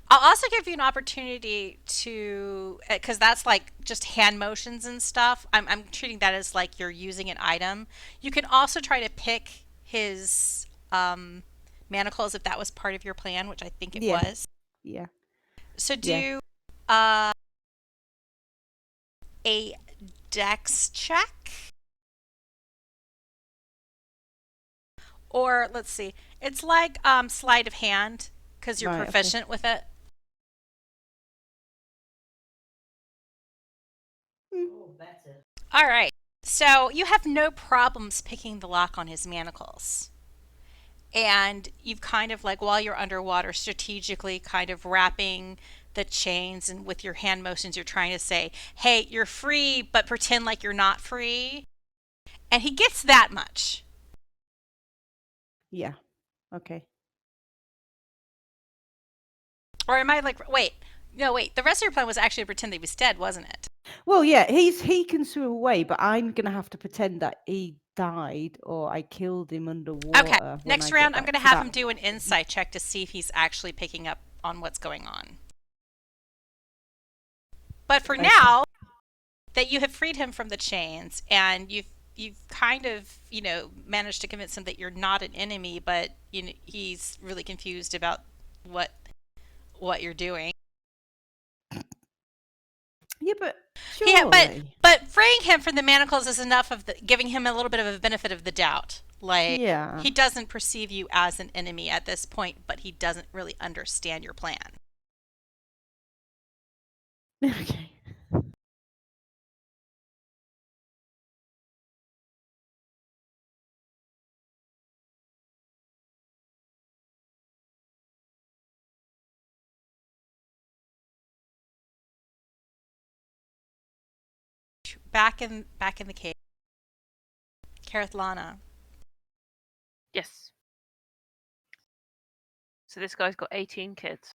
I'll also give you an opportunity to, because that's like just hand motions and stuff. I'm treating that as like you're using an item. You can also try to pick his manacles if that was part of your plan, which I think it was. Yeah. So do a dex check. Or let's see. It's like sleight of hand because you're proficient with it. Oh, better. All right. So you have no problems picking the lock on his manacles. And you've kind of like, while you're underwater, strategically kind of wrapping the chains, and with your hand motions, you're trying to say, hey, you're free, but pretend like you're not free. And he gets that much. Yeah. Okay. Or am I like, wait, the rest of your plan was actually to pretend that he was dead, wasn't it? Well, yeah, he can swim away, but I'm gonna have to pretend that he died or I killed him underwater. Okay. Next round, I'm going to have him do an insight check to see if he's actually picking up on what's going on. But for now, that you have freed him from the chains and you've kind of, managed to convince him that you're not an enemy, but he's really confused about what you're doing. Yeah, but surely. Yeah, but freeing him from the manacles is enough of giving him a little bit of a benefit of the doubt. Like, he doesn't perceive you as an enemy at this point, but he doesn't really understand your plan. Okay. Back in the cave. Kerithlana. Yes. So this guy's got 18 kids.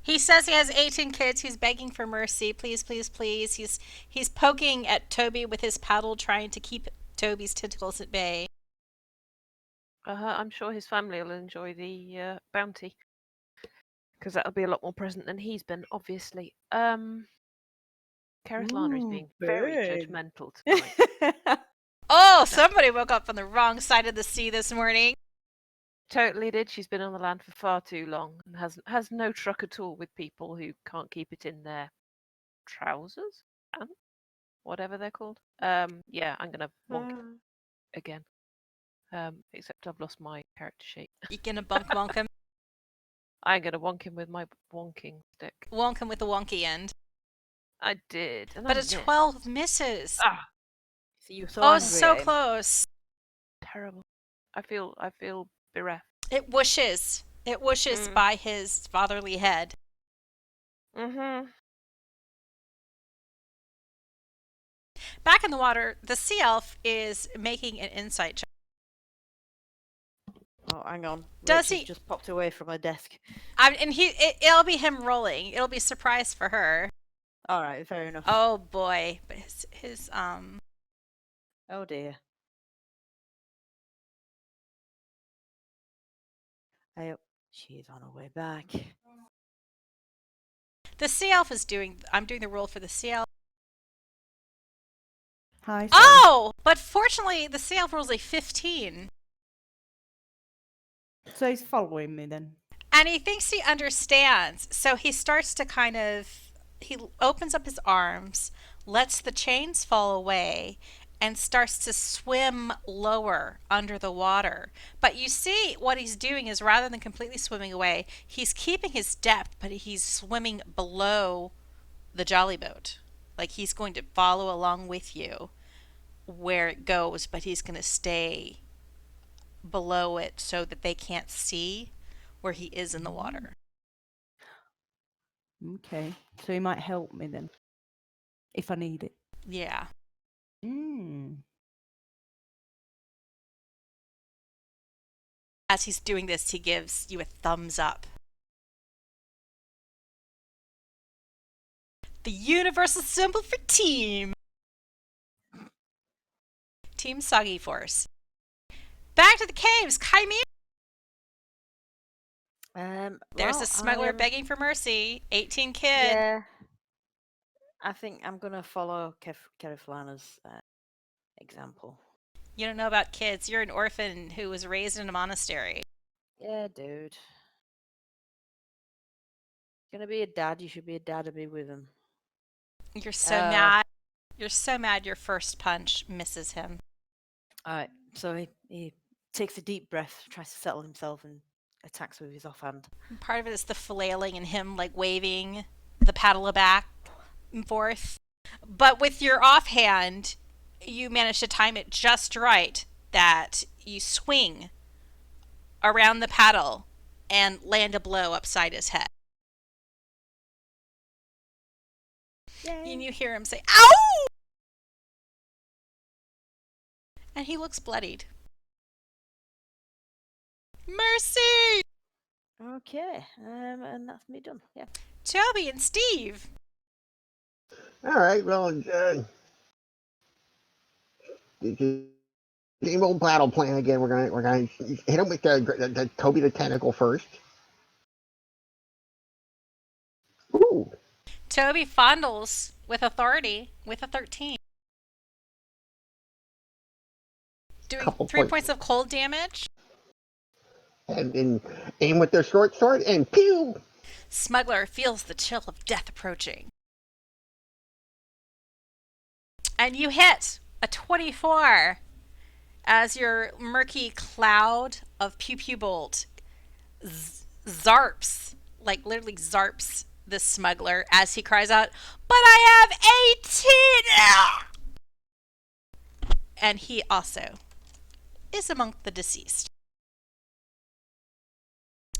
He says he has 18 kids. He's begging for mercy. Please, please, please. He's poking at Toby with his paddle, trying to keep Toby's tentacles at bay. I'm sure his family will enjoy the bounty, because that'll be a lot more present than he's been, obviously. Kerithlana is Ooh, being very burn. judgmental tonight. Oh, somebody woke up on the wrong side of the sea this morning. Totally did. She's been on the land for far too long and has no truck at all with people who can't keep it in their trousers, pants, whatever they're called. Yeah, I'm gonna wonk again. Except I've lost my character sheet. You gonna wonk him? I'm gonna wonk him with my wonking stick. Wonk him with the wonky end. I did, and But I a missed. 12 misses. Ah, So you were so Oh, angry so at him. close. terrible. I feel bereft. It whooshes. It whooshes Mm. by his fatherly head. Mm-hmm. Back in the water, the sea elf is making an insight check. Oh, hang on. Does Rachel's he- just popped away from her desk. And it'll be him rolling. It'll be a surprise for her. All right, fair enough. Oh boy, but his Oh dear. She's on her way back. the sea elf is doing. I'm doing the roll for the sea elf. Hi, sorry. Oh, but fortunately, the sea elf rolls a 15, So he's following me then. and he thinks he understands. So he starts to he opens up his arms, lets the chains fall away, and starts to swim lower under the water. But you see what he's doing is rather than completely swimming away, he's keeping his depth, but he's swimming below the jolly boat. Like he's going to follow along with you where it goes, but he's going to stay below it so that they can't see where he is in the water. Okay. So he might help me then. If I need it. Yeah. As he's doing this, he gives you a thumbs up. The universal symbol for team. Team Soggy Force. Back to the caves, Kymir. There's well, a smuggler I am- begging for mercy. 18 kid. Yeah. I think I'm gonna follow Kerithlana's example. You don't know about kids. You're an orphan who was raised in a monastery. Yeah, dude. Gonna be a dad. You should be a dad and be with him. You're so mad. You're so mad your first punch misses him. All right. So he takes a deep breath, tries to settle himself, and attacks with his offhand. Part of it is the flailing and him like waving the paddle back and forth. But with your offhand, you manage to time it just right that you swing around the paddle and land a blow upside his head. Yay. And you hear him say, "Ow!" And he looks bloodied. Mercy! Okay. And that's me done. Yeah. Toby and Stiiv. All right, well, same old battle plan again. We're gonna hit him with the Toby the tentacle first. Ooh, Toby fondles with authority with a 13. Doing Couple 3 points. points of cold damage. and aim with their short sword and pew. Smuggler feels the chill of death approaching. And you hit a 24 as your murky cloud of pew pew bolt zarps, like literally zarps the smuggler as he cries out, "But I have 18!" And he also is among the deceased.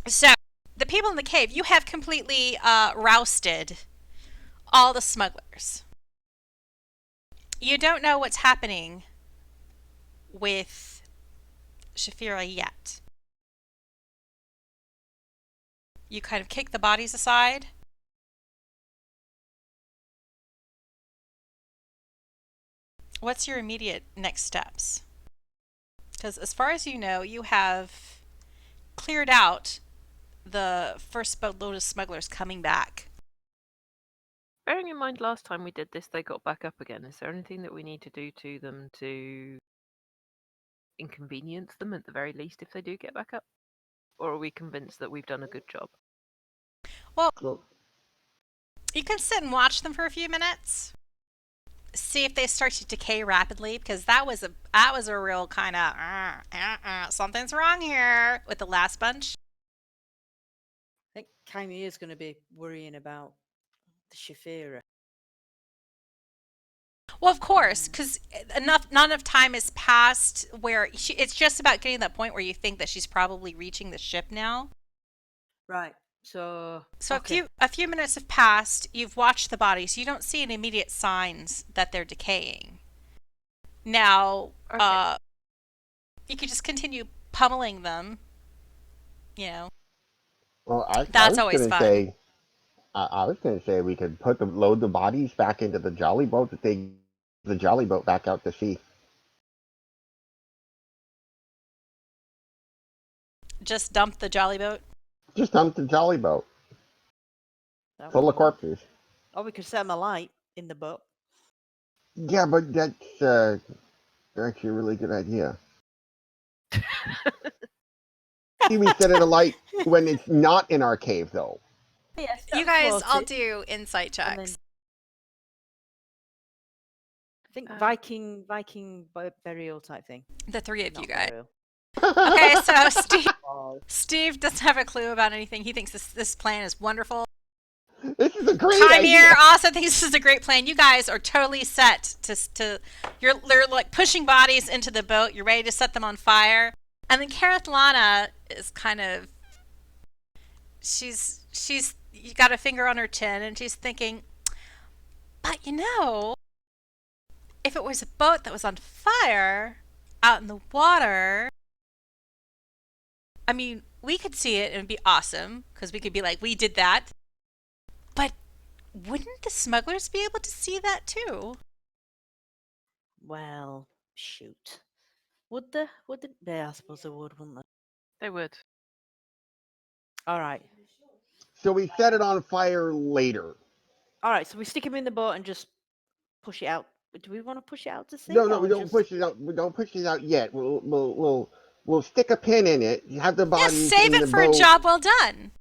So, the people in the cave, you have completely rousted all the smugglers. You don't know what's happening with Shaefira yet. You kind of kick the bodies aside. What's your immediate next steps? Because as far as you know, you have cleared out the first boatload of smugglers coming back. Bearing in mind last time we did this, they got back up again. Is there anything that we need to do to them to inconvenience them at the very least if they do get back up? Or are we convinced that we've done a good job? Well, Well, you can sit and watch them for a few minutes. See if they start to decay rapidly, because that was a real kind of something's wrong here with the last bunch. I think Kymir is going to be worrying about the Shaefira. Well, of course, because not enough time has passed where it's just about getting to that point where you think that she's probably reaching the ship now. Right. So So a few minutes have passed. You've watched the bodies. You don't see any immediate signs that they're decaying. Now, Okay. you could just continue pummeling them. You know, well, I that's was always gonna fun. say, I was gonna say we could load the bodies back into the jolly boat to take the jolly boat back out to sea. Just dump the jolly boat. Just dump the jolly boat that full would of work. corpses. Or we could set them alight in the boat. Yeah, but that's actually a really good idea. See, we set it alight when it's not in our cave, though. Yes, You guys all do insight And checks. then I think Uh, Viking burial type thing. The three of Not you guys. burial. Okay, so Oh, Steve doesn't have a clue about anything. He thinks this plan is wonderful. This is a great Kymir idea. also thinks this is a great plan. You guys are totally set to you're like pushing bodies into the boat. You're ready to set them on fire. And then Kerithlana is kind of she's you got a finger on her chin and she's thinking, but if it was a boat that was on fire out in the water, I mean, we could see it and it'd be awesome because we could be like, we did that. But wouldn't the smugglers be able to see that too? well, shoot. Would they? Yeah, I suppose they would, wouldn't they? They would. All right. So we set it on fire later. All right. So we stick him in the boat and just push it out. Do we want to push it out to sea? No, or we don't just... push it out. We don't push it out yet. We'll stick a pin in it. Have the Yeah, bodies save in it the for a boat. job well done.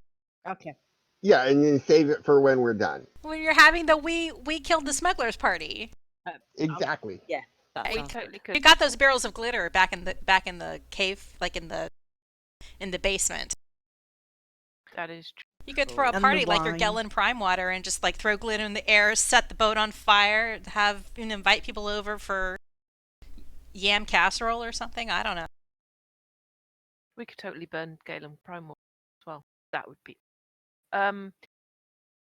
Okay. Yeah, and then save it for when we're done. When you're having the we killed the smugglers party. Exactly. Yeah. That We sounds totally good. could. We got those barrels of glitter back in the cave, like in the basement. That is true. You could throw a And the party like your wine. Gellin Prime Water and just like throw glitter in the air, set the boat on fire, have invite people over for yam casserole or something. I don't know. We could totally burn Galen Prime as well. That would be.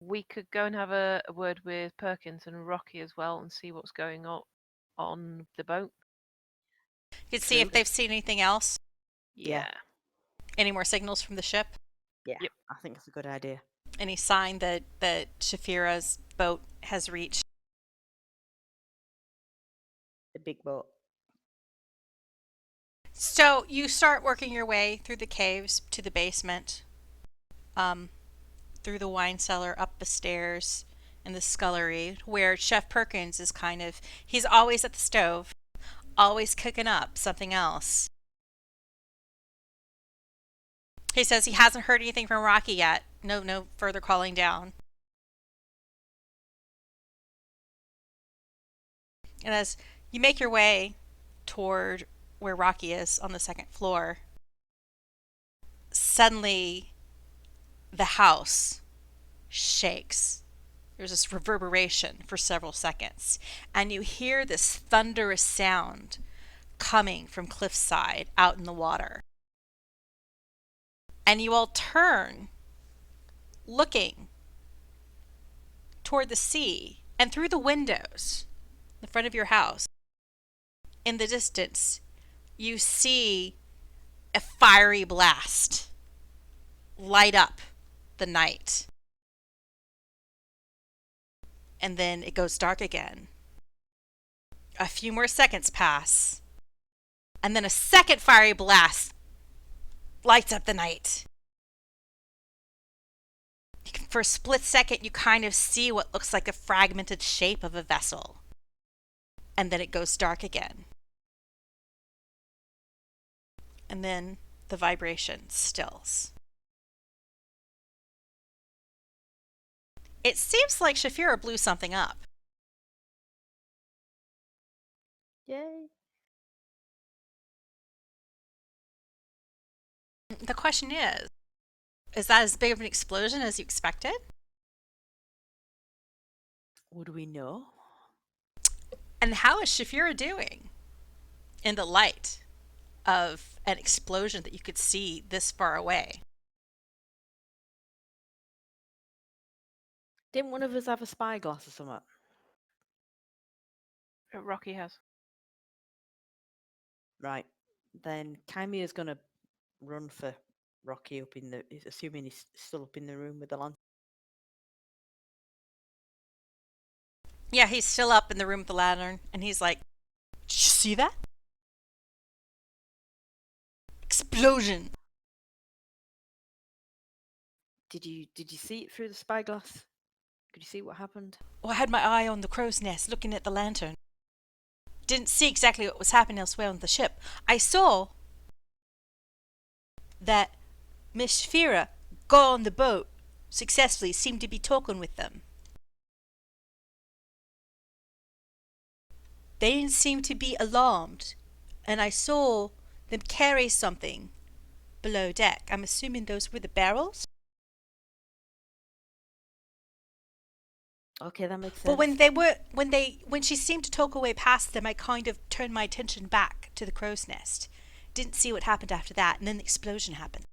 We could go and have a word with Perkins and Rocky as well and see what's going on the boat. You could see if True. they've seen anything else, Yeah. any more signals from the ship, Yeah. Yep. I think it's a good idea. any sign that Shaefira's boat has reached. The big boat. So you start working your way through the caves to the basement, through the wine cellar, up the stairs, and the scullery, where Chef Perkins is he's always at the stove, always cooking up something else. He says he hasn't heard anything from Rocky yet. No further calling down. And as you make your way toward where Rocky is on the second floor, suddenly the house shakes. There's this reverberation for several seconds, and you hear this thunderous sound coming from cliffside out in the water. And you all turn, looking toward the sea, and through the windows in front of your house, in the distance, you see a fiery blast light up the night. And then it goes dark again. A few more seconds pass. And then a second fiery blast lights up the night. for a split second, you kind of see what looks like a fragmented shape of a vessel. And then it goes dark again. And then the vibration stills. It seems like Shaefira blew something up. Yay. The question is that as big of an explosion as you expected? Would we know? And how is Shaefira doing in the light of an explosion that you could see this far away? Didn't one of us have a spyglass or something? Rocky has. Right. Then Kymir's gonna run for Rocky up in the, assuming he's still up in the room with the lantern. Yeah, he's still up in the room with the lantern, and he's like, "Did you see that? Explosion!" Did you see it through the spyglass? Could you see what happened? Well, I had my eye on the crow's nest looking at the lantern. Didn't see exactly what was happening elsewhere on the ship. I saw that Miss Shaefira got on the boat successfully, seemed to be talking with them. They didn't seem to be alarmed, and I saw them carry something below deck. I'm assuming those were the barrels. Okay, that makes sense. But when she seemed to talk away past them, I kind of turned my attention back to the crow's nest. Didn't see what happened after that, and then the explosion happened.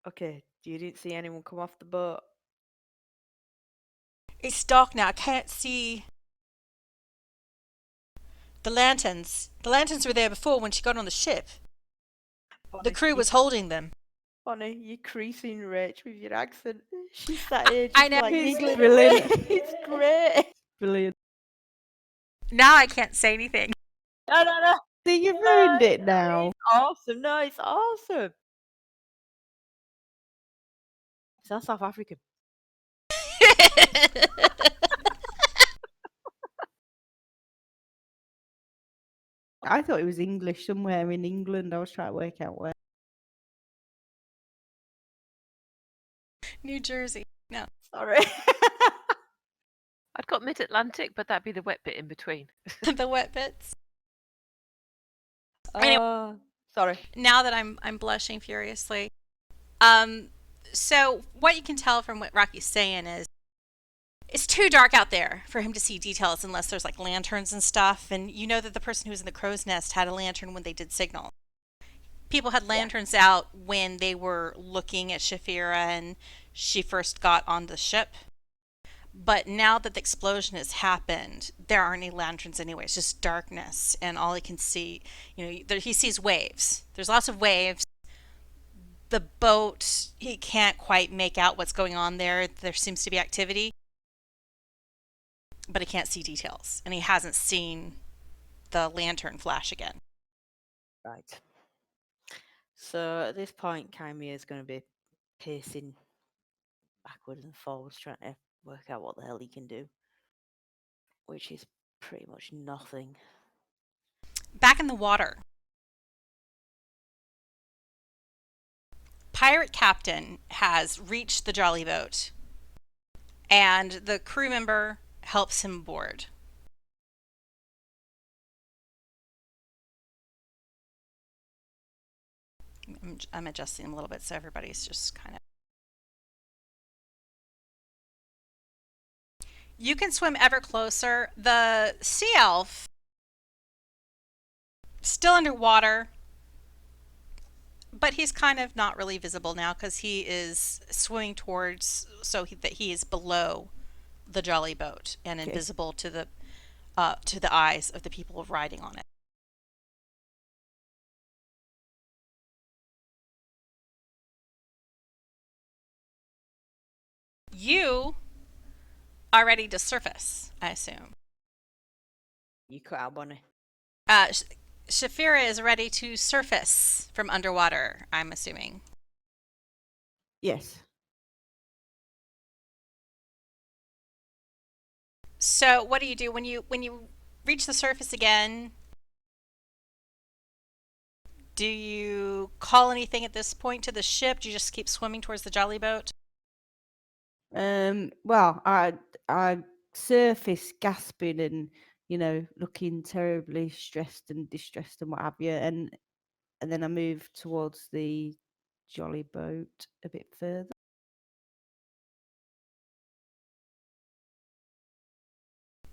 Okay, you didn't see anyone come off the boat? It's dark now. I can't see the lanterns. The lanterns were there before when she got on the ship. The crew was holding them. Bonnie, you're creasing Rach with your accent. She sat here just I know. like It's giggling. brilliant. It's great. Brilliant. Now I can't say anything. No. See, you've ruined it now. It's awesome. No, it's awesome. It's not South African. I thought it was English somewhere in England. I was trying to work out where. New Jersey. No. Sorry. I'd got mid-Atlantic, but that'd be the wet bit in between. The wet bits. Anyway. Sorry. Now that I'm blushing furiously. So what you can tell from what Rocky's saying is it's too dark out there for him to see details unless there's like lanterns and stuff. And you know that the person who was in the crow's nest had a lantern when they did signal. People had lanterns out when they were looking at Shaefira and she first got on the ship. But now that the explosion has happened, there aren't any lanterns anyway. It's just darkness, and all he can see, he sees waves. There's lots of waves. The boat, he can't quite make out what's going on there. There seems to be activity, but he can't see details, and he hasn't seen the lantern flash again. Right. So at this point, Kymir is going to be pacing backwards and forwards, trying to work out what the hell he can do, which is pretty much nothing. Back in the water, pirate captain has reached the jolly boat, and the crew member helps him aboard. I'm adjusting them a little bit so everybody's just kind of. You can swim ever closer. The sea elf, still underwater, but he's kind of not really visible now because he is swimming towards that he is below the jolly boat and invisible to the eyes of the people riding on it. You are ready to surface, I assume. You cut out, Bonnie. Shaefira is ready to surface from underwater, I'm assuming. Yes. So what do you do when you reach the surface again? Do you call anything at this point to the ship? Do you just keep swimming towards the jolly boat? Well, I surface gasping and looking terribly stressed and distressed and what have you, and then I move towards the jolly boat a bit further.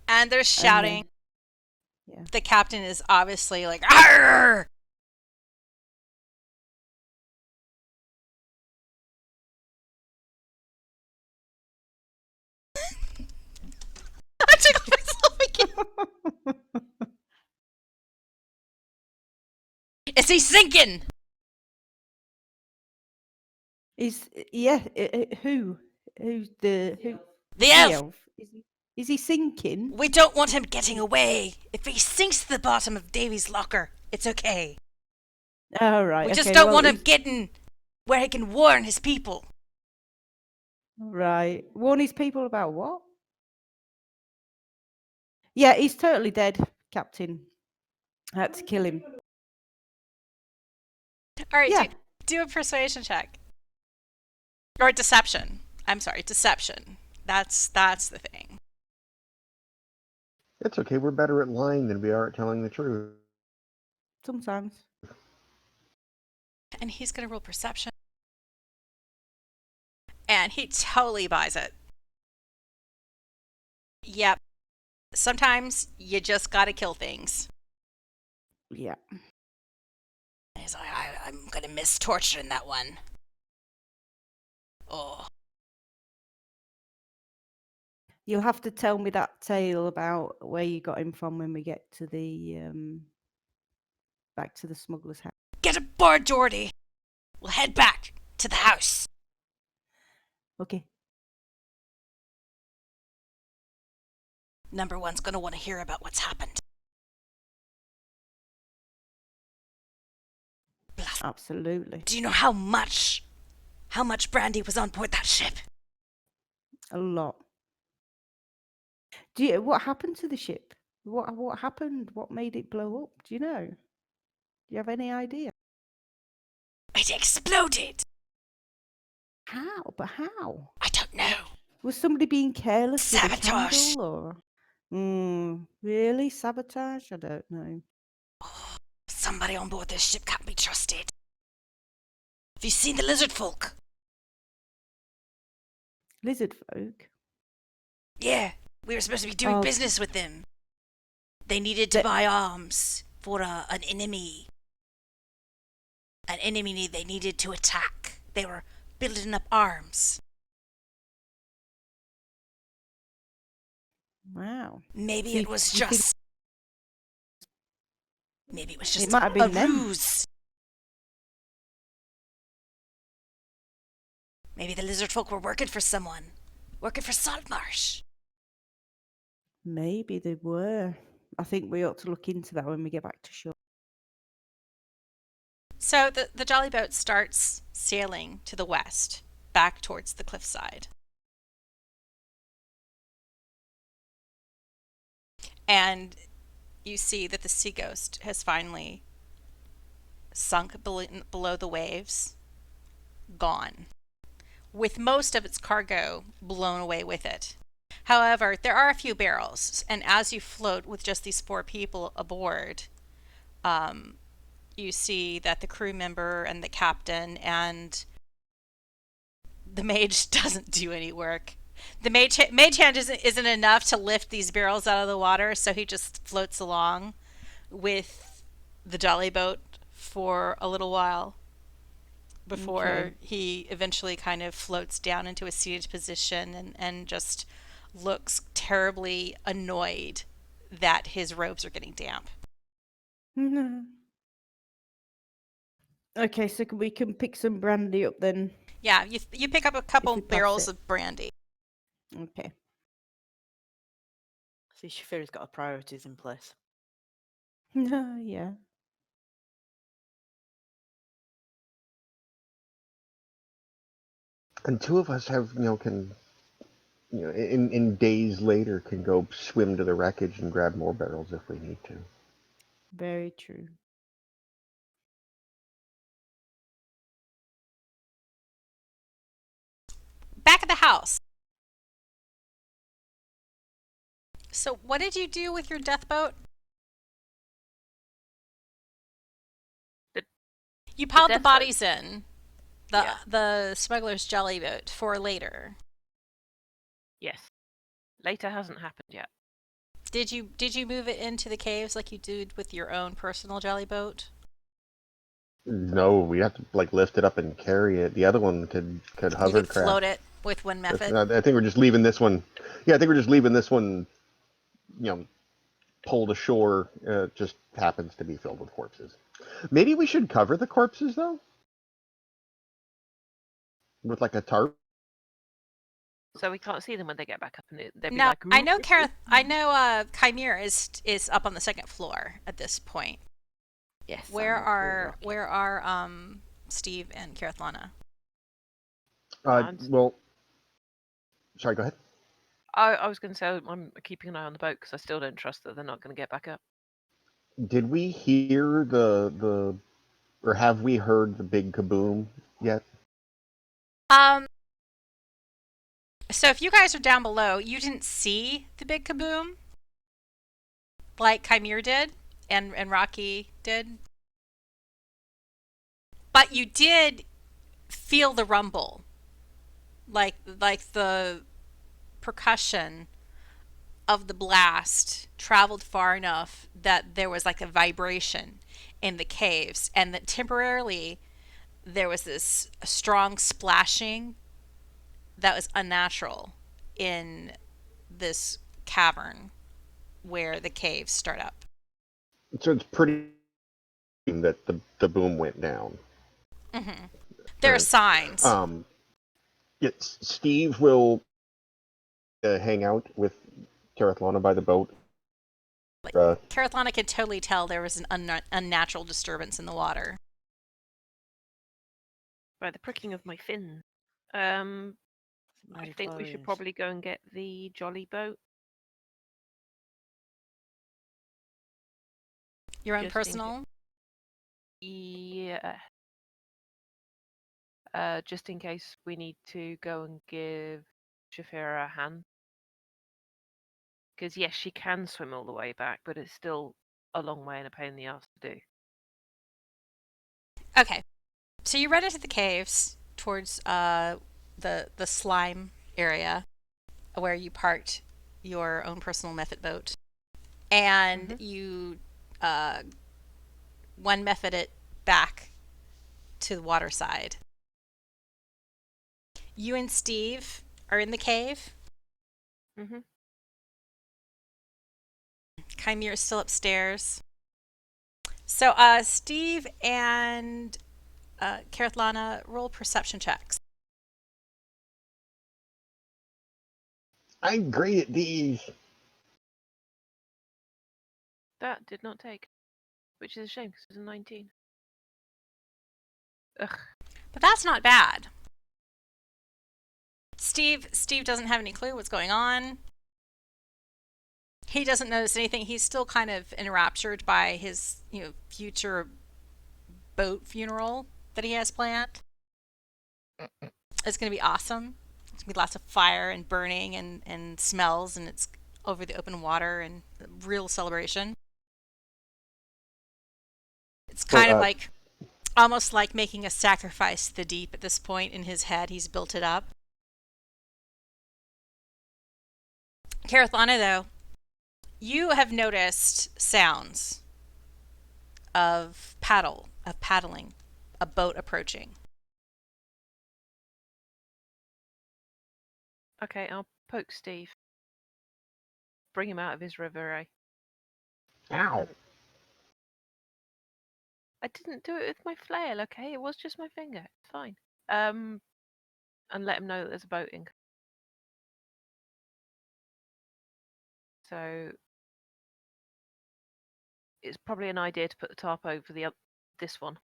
And they're And shouting. then, yeah. The captain is obviously like, "Arr!" I took myself again. Is he sinking? Who's who's the The elf. elf? Is he sinking? We don't want him getting away. If he sinks to the bottom of Davy's locker, it's okay. Oh, right. We just okay, don't well, want him getting where he can warn his people. Right. Warn his people about what? Yeah, he's totally dead, Captain. I had to kill him. All right, Yeah. do a persuasion check. Or deception. I'm sorry, deception. That's the thing. It's okay. We're better at lying than we are at telling the truth. Sometimes. And he's going to roll perception. And he totally buys it. Yep. Sometimes you just got to kill things. Yeah. He's like, I'm going to miss torturing that one. Oh. You'll have to tell me that tale about where you got him from when we get to the back to the smuggler's house. Get aboard, Geordie. We'll head back to the house. Okay. Number one's going to want to hear about what's happened. Blast. Absolutely. Do you know how much brandy was on board that ship? A lot. What happened to the ship? What happened? What made it blow up? Do you know? Do you have any idea? It exploded. How? But how? I don't know. Was somebody being careless with a Sabotage. candle or? Really? Sabotage? I don't know. Oh, somebody on board this ship can't be trusted. Have you seen the lizard folk? Lizard folk? Yeah, we were supposed to be doing Oh. business with them. They needed to buy arms for an enemy. An enemy they needed to attack. They were building up arms. Wow. Maybe So it was you think- just. Maybe it was just might have a been them. ruse. Maybe the lizard folk were working for someone. Working for Saltmarsh. Maybe they were. I think we ought to look into that when we get back to shore. So the jolly boat starts sailing to the west, back towards the cliffside. And you see that the sea ghost has finally sunk below the waves, gone, with most of its cargo blown away with it. However, there are a few barrels, and as you float with just these 4 people aboard, you see that the crew member and the captain and the mage doesn't do any work. The mage hand isn't enough to lift these barrels out of the water, so he just floats along with the jolly boat for a little while before he eventually kind of floats down into a seated position and just looks terribly annoyed that his robes are getting damp. Okay, so we can pick some brandy up then. Yeah, you pick up a couple we pass barrels it. of brandy. Okay. See, Shaefira's got her priorities in place. Yeah. And two of us have, can, in days later, can go swim to the wreckage and grab more barrels if we need to. Very true. Back at the house. So, what did you do with your death boat? The- You piled the death boat? bodies in Yeah. the smuggler's jelly boat for later. Yes. Later hasn't happened yet. Did you move it into the caves like you did with your own personal jelly boat? No, we have to lift it up and carry it. The other one could You hovercraft. could float it with one method. I think we're just leaving this one. Yeah, I think we're just leaving this one. Pulled ashore. Just happens to be filled with corpses. Maybe we should cover the corpses though, with a tarp. So we can't see them when they get back up, and they'd be No, like, I know "Ooh." I know Kymir is up on the second floor at this point. Yes. Where I'm up with are Rocky. Stiiv and Kerithlana? Well, sorry. Go ahead. I was going to say I'm keeping an eye on the boat because I still don't trust that they're not going to get back up. Did we hear or have we heard the big kaboom yet? So if you guys are down below, you didn't see the big kaboom like Kymir did and Rocky did. But you did feel the rumble. Like the percussion of the blast traveled far enough that there was a vibration in the caves, and that temporarily there was this strong splashing that was unnatural in this cavern where the caves start up. So it's pretty that the boom went down. Mm-hmm. There are signs. Yes, Stiiv will hang out with Kerithlana by the boat. Kerithlana could totally tell there was an unnatural disturbance in the water. By the pricking of my fin. I think we should probably go and get the jolly boat. Your own Just personal? Yeah. Just in case we need to go and give Shaefira a hand. Because yes, she can swim all the way back, but it's still a long way and a pain in the ass to do. Okay. So you run into the caves towards the slime area where you parked your own personal method boat, and you one method it back to the water side. You and Stiiv are in the cave. Mm-hmm. Kymir is still upstairs. So Stiiv and Kerithlana, roll perception checks. I'm great at these. That did not take, which is a shame because it was a 19. Ugh. But that's not bad. Stiiv doesn't have any clue what's going on. He doesn't notice anything. He's still kind of enraptured by his, future boat funeral that he has planned. It's going to be awesome. There's going to be lots of fire and burning and smells, and it's over the open water and real celebration. It's kind of almost like making a sacrifice to the deep at this point in his head. He's built it up. Kerithlana, though, you have noticed sounds of paddling, a boat approaching. Okay, I'll poke Stiiv. Bring him out of his reverie. Ow. I didn't do it with my flail, okay? It was just my finger. It's fine. And let him know that there's a boat in. So it's probably an idea to put the tarp over this one.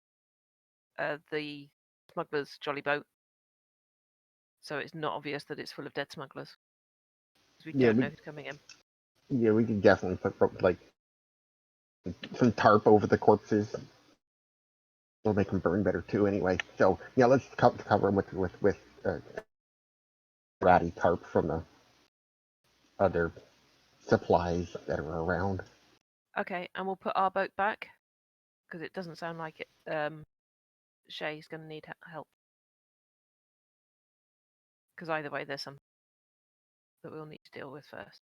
The smuggler's jolly boat. So it's not obvious that it's full of dead smugglers. 'Cause we Yeah, don't know who's coming in. Yeah, we could definitely put like some tarp over the corpses. It'll make them burn better too, anyway. So yeah, let's cover them with ratty tarp from the other supplies that are around. Okay, and we'll put our boat back because it doesn't sound like it. Shay's going to need help because either way, there's some that we'll need to deal with first.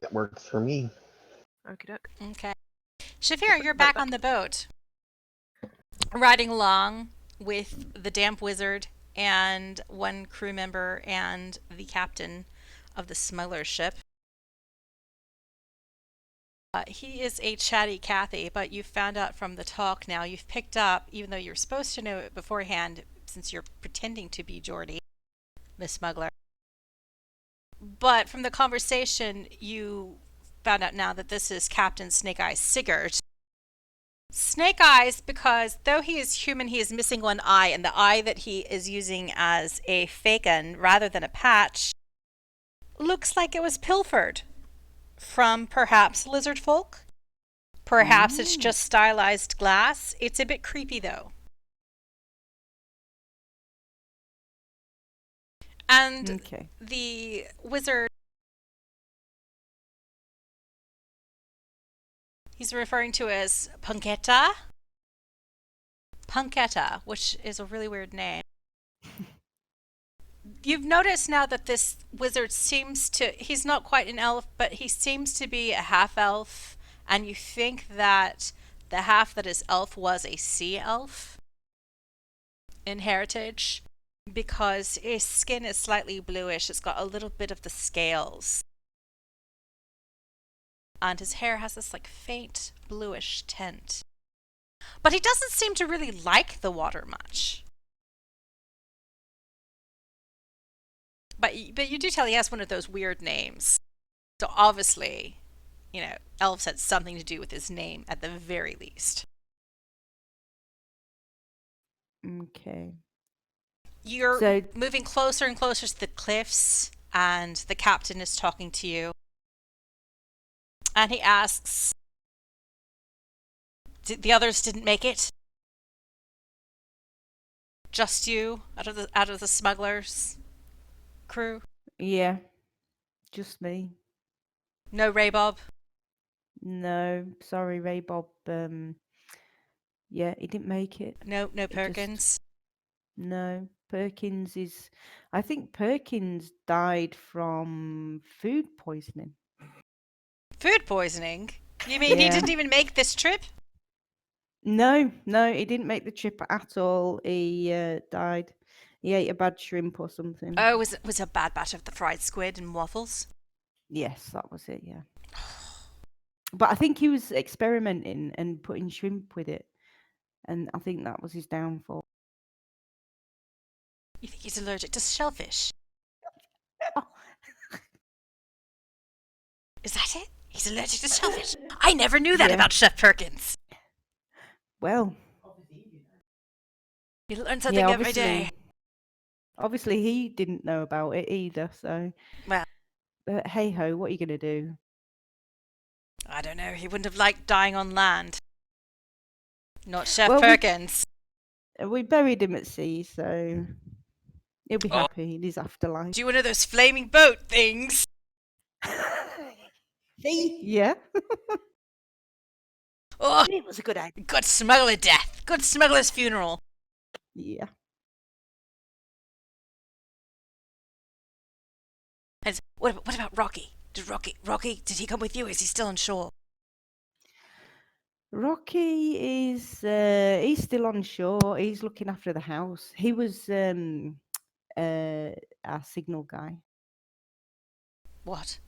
That works for me. Okie doke. Okay. Shaefira, put you're the boat back on the boat, riding along with the damp wizard and one crew member and the captain of the smuggler ship. He is a chatty Cathy, but you've found out from the talk now, you've picked up, even though you're supposed to know it beforehand, since you're pretending to be Geordie, the smuggler. But from the conversation, you found out now that this is Captain Snake Eyes Sigurd. Snake Eyes, because though he is human, he is missing one eye, and the eye that he is using as a fake-un rather than a patch looks like it was pilfered from perhaps lizard folk. Perhaps it's just stylized glass. It's a bit creepy, though. And Okay. the wizard, he's referring to as Punketta. Punketta, which is a really weird name. You've noticed now that this wizard seems to, he's not quite an elf, but he seems to be a half elf, and you think that the half that is elf was a sea elf in heritage, because his skin is slightly bluish. It's got a little bit of the scales, and his hair has this like faint bluish tint. But he doesn't seem to really like the water much. But you do tell he has one of those weird names. So obviously, you know, elves had something to do with his name at the very least. Okay. You're So moving closer and closer to the cliffs, and the captain is talking to you. And he asks, the others didn't make it? Just you out of the smugglers crew? yeah, just me. No Raybob? No, sorry, Ray Bob. Yeah, he didn't make it. No He just Perkins? no. Perkins is. I think Perkins died from food poisoning. Food poisoning? You mean he Yeah. didn't even make this trip? No, he didn't make the trip at all. He died. He ate a bad shrimp or something. Oh, was a bad batch of the fried squid and waffles? Yes, that was it. Yeah. But I think he was experimenting and putting shrimp with it, and I think that was his downfall. You think he's allergic to shellfish? Is that it? He's allergic to shellfish. I never knew that Yeah. about Chef Perkins. Well, You learn something yeah, every day. obviously he didn't know about it either. So, Well, hey ho, what are you gonna do? I don't know. He wouldn't have liked dying on land. Not Chef Well, Perkins. We buried him at sea, so he'll be Oh. happy in his afterlife. Do one of those flaming boat things. Yeah. Oh, It was a good idea. good smuggler death. Good smuggler's funeral. Yeah. And what about Rocky? Rocky, did he come with you? Is he still on shore? Rocky is he's still on shore. He's looking after the house. He was our signal guy. What?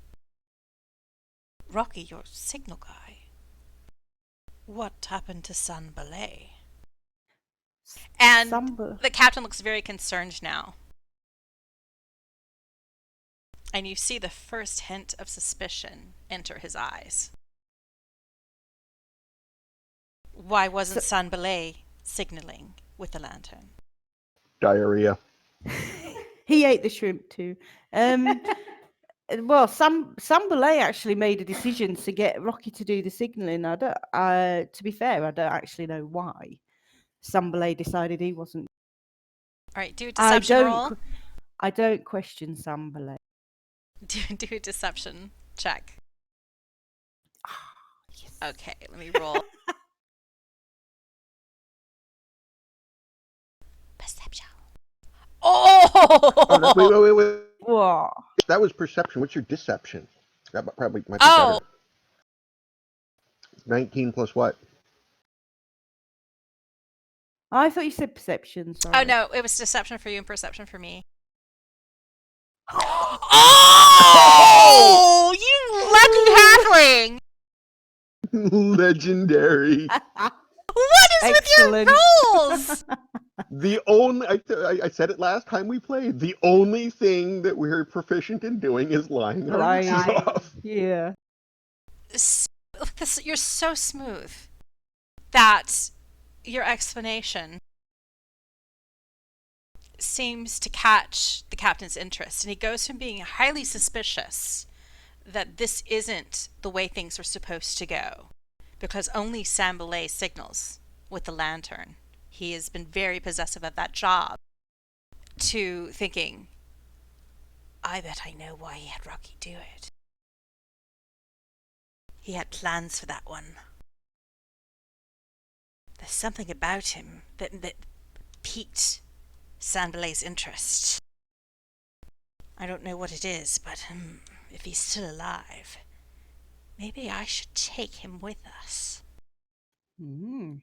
Rocky, your signal guy. What happened to San Belay? And Samba. the captain looks very concerned now. And you see the first hint of suspicion enter his eyes. Why wasn't San Belay signaling with the lantern? Diarrhea. He ate the shrimp too. Well, Sam Belay actually made a decision to get Rocky to do the signalling. I don't. To be fair, I don't actually know why Sam Belay decided he wasn't. All right, do a I deception don't. roll. I don't question Sam Belay. Do a deception check. Yes. Okay, let me roll. Perception. Oh, no, Oh! wait. Whoa. That was perception. What's your deception? That probably might be Oh! better. 19 plus what? I thought you said perception. Sorry. Oh no, it was deception for you and perception for me. Oh! You lucky halfling! Legendary. What is Excellent. with your rolls? The only, I said it last time we played, the only thing that we're proficient in doing is lying our asses Lying. off. Yeah. You're so smooth that your explanation seems to catch the captain's interest, and he goes from being highly suspicious that this isn't the way things are supposed to go, because only Sam Belay signals with the lantern. He has been very possessive of that job, to thinking, I bet I know why he had Rocky do it. He had plans for that one. There's something about him that piqued Sam Belay's interest. I don't know what it is, but if he's still alive, maybe I should take him with us. Mm.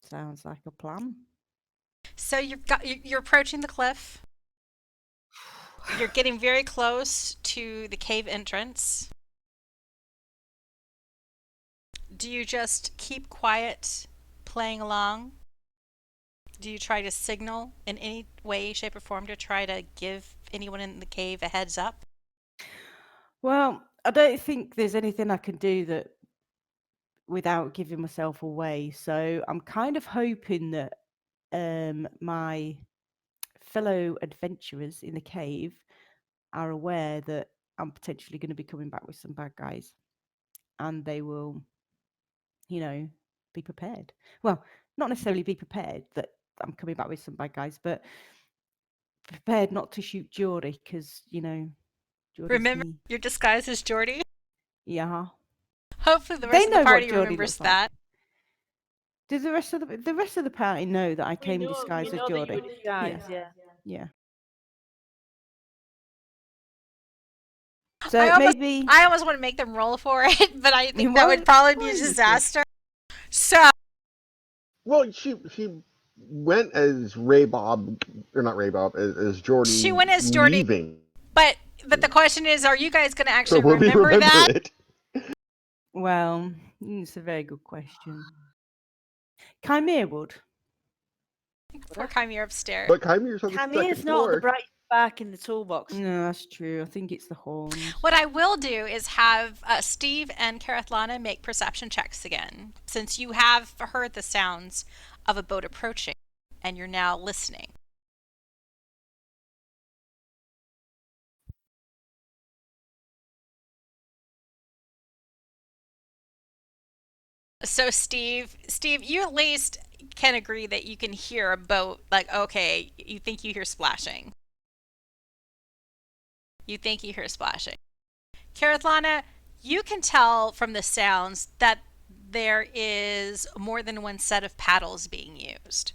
Sounds like a plan. So you're approaching the cliff. You're getting very close to the cave entrance. Do you just keep quiet, playing along? Do you try to signal in any way, shape, or form to try to give anyone in the cave a heads up? Well, I don't think there's anything I can do that without giving myself away. So I'm kind of hoping that my fellow adventurers in the cave are aware that I'm potentially going to be coming back with some bad guys, and they will, be prepared. Well, not necessarily be prepared that I'm coming back with some bad guys, but prepared not to shoot Geordie because, Geordie's Remember, me. your disguise is Geordie? Yeah. Hopefully the They rest of the know what party Geordie remembers looks like. that. Does the rest of the party know that I came disguised as that you Geordie? were disguised, yeah. Yeah. I So almost, maybe I almost want to make them roll for it, but I think You that would won't? probably be a Why would you? disaster. So, Well, she went as Ray Bob, or not Ray Bob, as Jordy she went as Geordie, leaving. but the question is, are you guys going to So actually will we remember remember that? it? well, it's a very good question. Kymir would. Poor Kymir upstairs. But Kymir's on the Kymir's second not floor. the bright spark in the toolbox. No, that's true. I think it's the horns. What I will do is have Stiiv and Kerithlana make perception checks again, since you have heard the sounds of a boat approaching, and you're now listening. So Stiiv, you at least can agree that you can hear a boat, like, okay, you think you hear splashing. You think you hear splashing. Kerithlana, you can tell from the sounds that there is more than one set of paddles being used.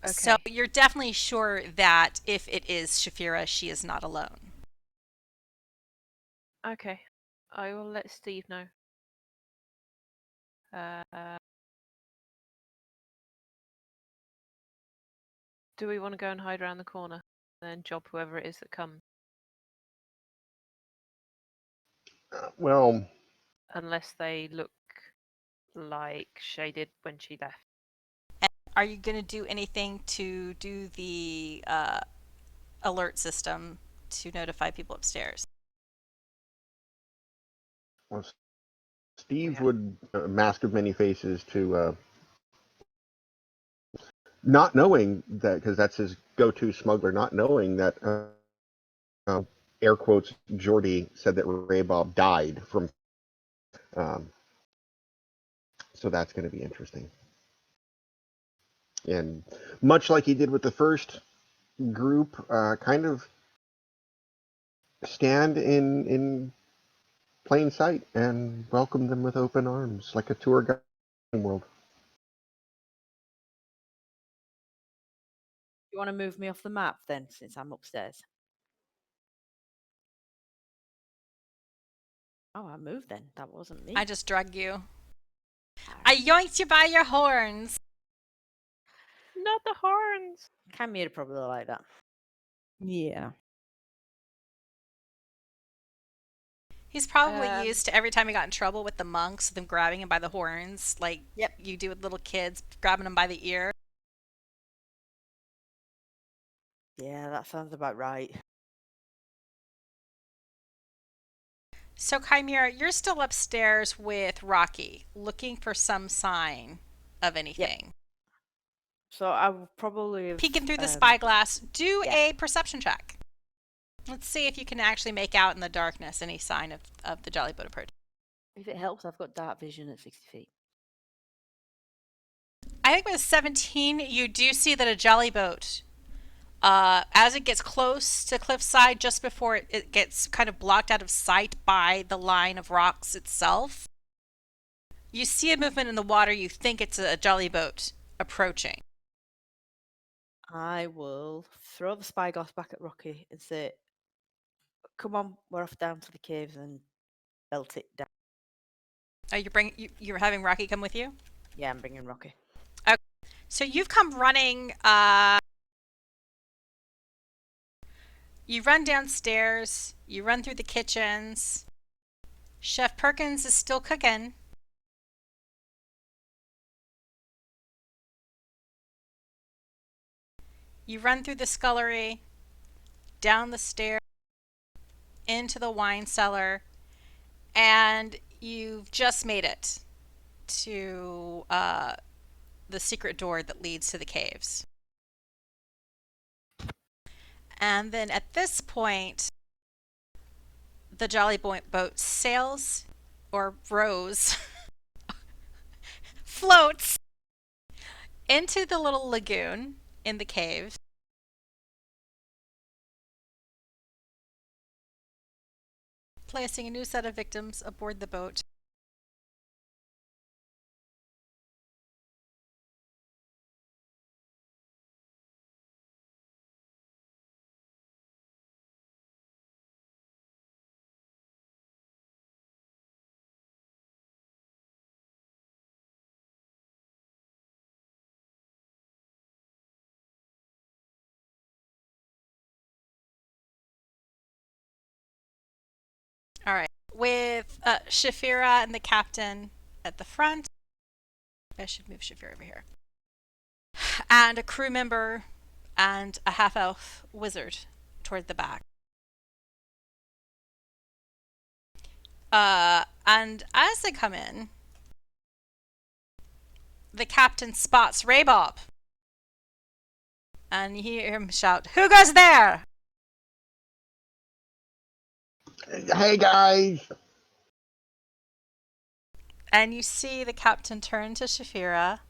Okay. So you're definitely sure that if it is Shaefira, she is not alone. Okay. I will let Stiiv know. Do we want to go and hide around the corner and then job whoever it is that comes? Well, Unless they look like Shay did when she left. And are you going to do anything to do the alert system to notify people upstairs? Stiiv Yeah. would Mask of Many Faces to not knowing that, because that's his go-to smuggler, not knowing that air quotes Geordie said that Raybob died from. Um, so that's going to be interesting. And much like he did with the first group, kind of stand in plain sight and welcome them with open arms, like a tour guide world. You want to move me off the map then, since I'm upstairs? Oh, I moved then. That wasn't me. I just drug you. Ah, I yoinked you by your horns. Not the horns. Kymir probably like that. Yeah. He's probably Um, used to every time he got in trouble with the monks, them grabbing him by the horns, like Yep. you do with little kids, grabbing them by the ear. Yeah, that sounds about right. So, Kymir, you're still upstairs with Rocky, looking for some sign of anything. So I will probably have, Peeking through the spyglass, do yeah. a perception check. Let's see if you can actually make out in the darkness any sign of the jolly boat approach. If it helps, I've got dark vision at 60 feet. I think with 17, you do see that a jolly boat, as it gets close to cliffside, just before it gets kind of blocked out of sight by the line of rocks itself, you see a movement in the water. You think it's a jolly boat approaching. I will throw the spyglass back at Rocky and say, "Come on, we're off down to the caves and belt it down." Oh, you're having Rocky come with you? Yeah, I'm bringing Rocky. So you've come running. You run downstairs. You run through the kitchens. Chef Perkins is still cooking. You run through the scullery, down the stairs, into the wine cellar, and you've just made it to the secret door that leads to the caves. And then at this point, the jolly boat sails or rows, floats into the little lagoon in the cave. Placing a new set of victims aboard the boat. All right. With Shaefira and the captain at the front. I should move Shaefira over here. And a crew member and a half-elf wizard toward the back. And as they come in, the captain spots Raybob. And you hear him shout, "Who goes there?" Hey guys! And you see the captain turn to Shaefira,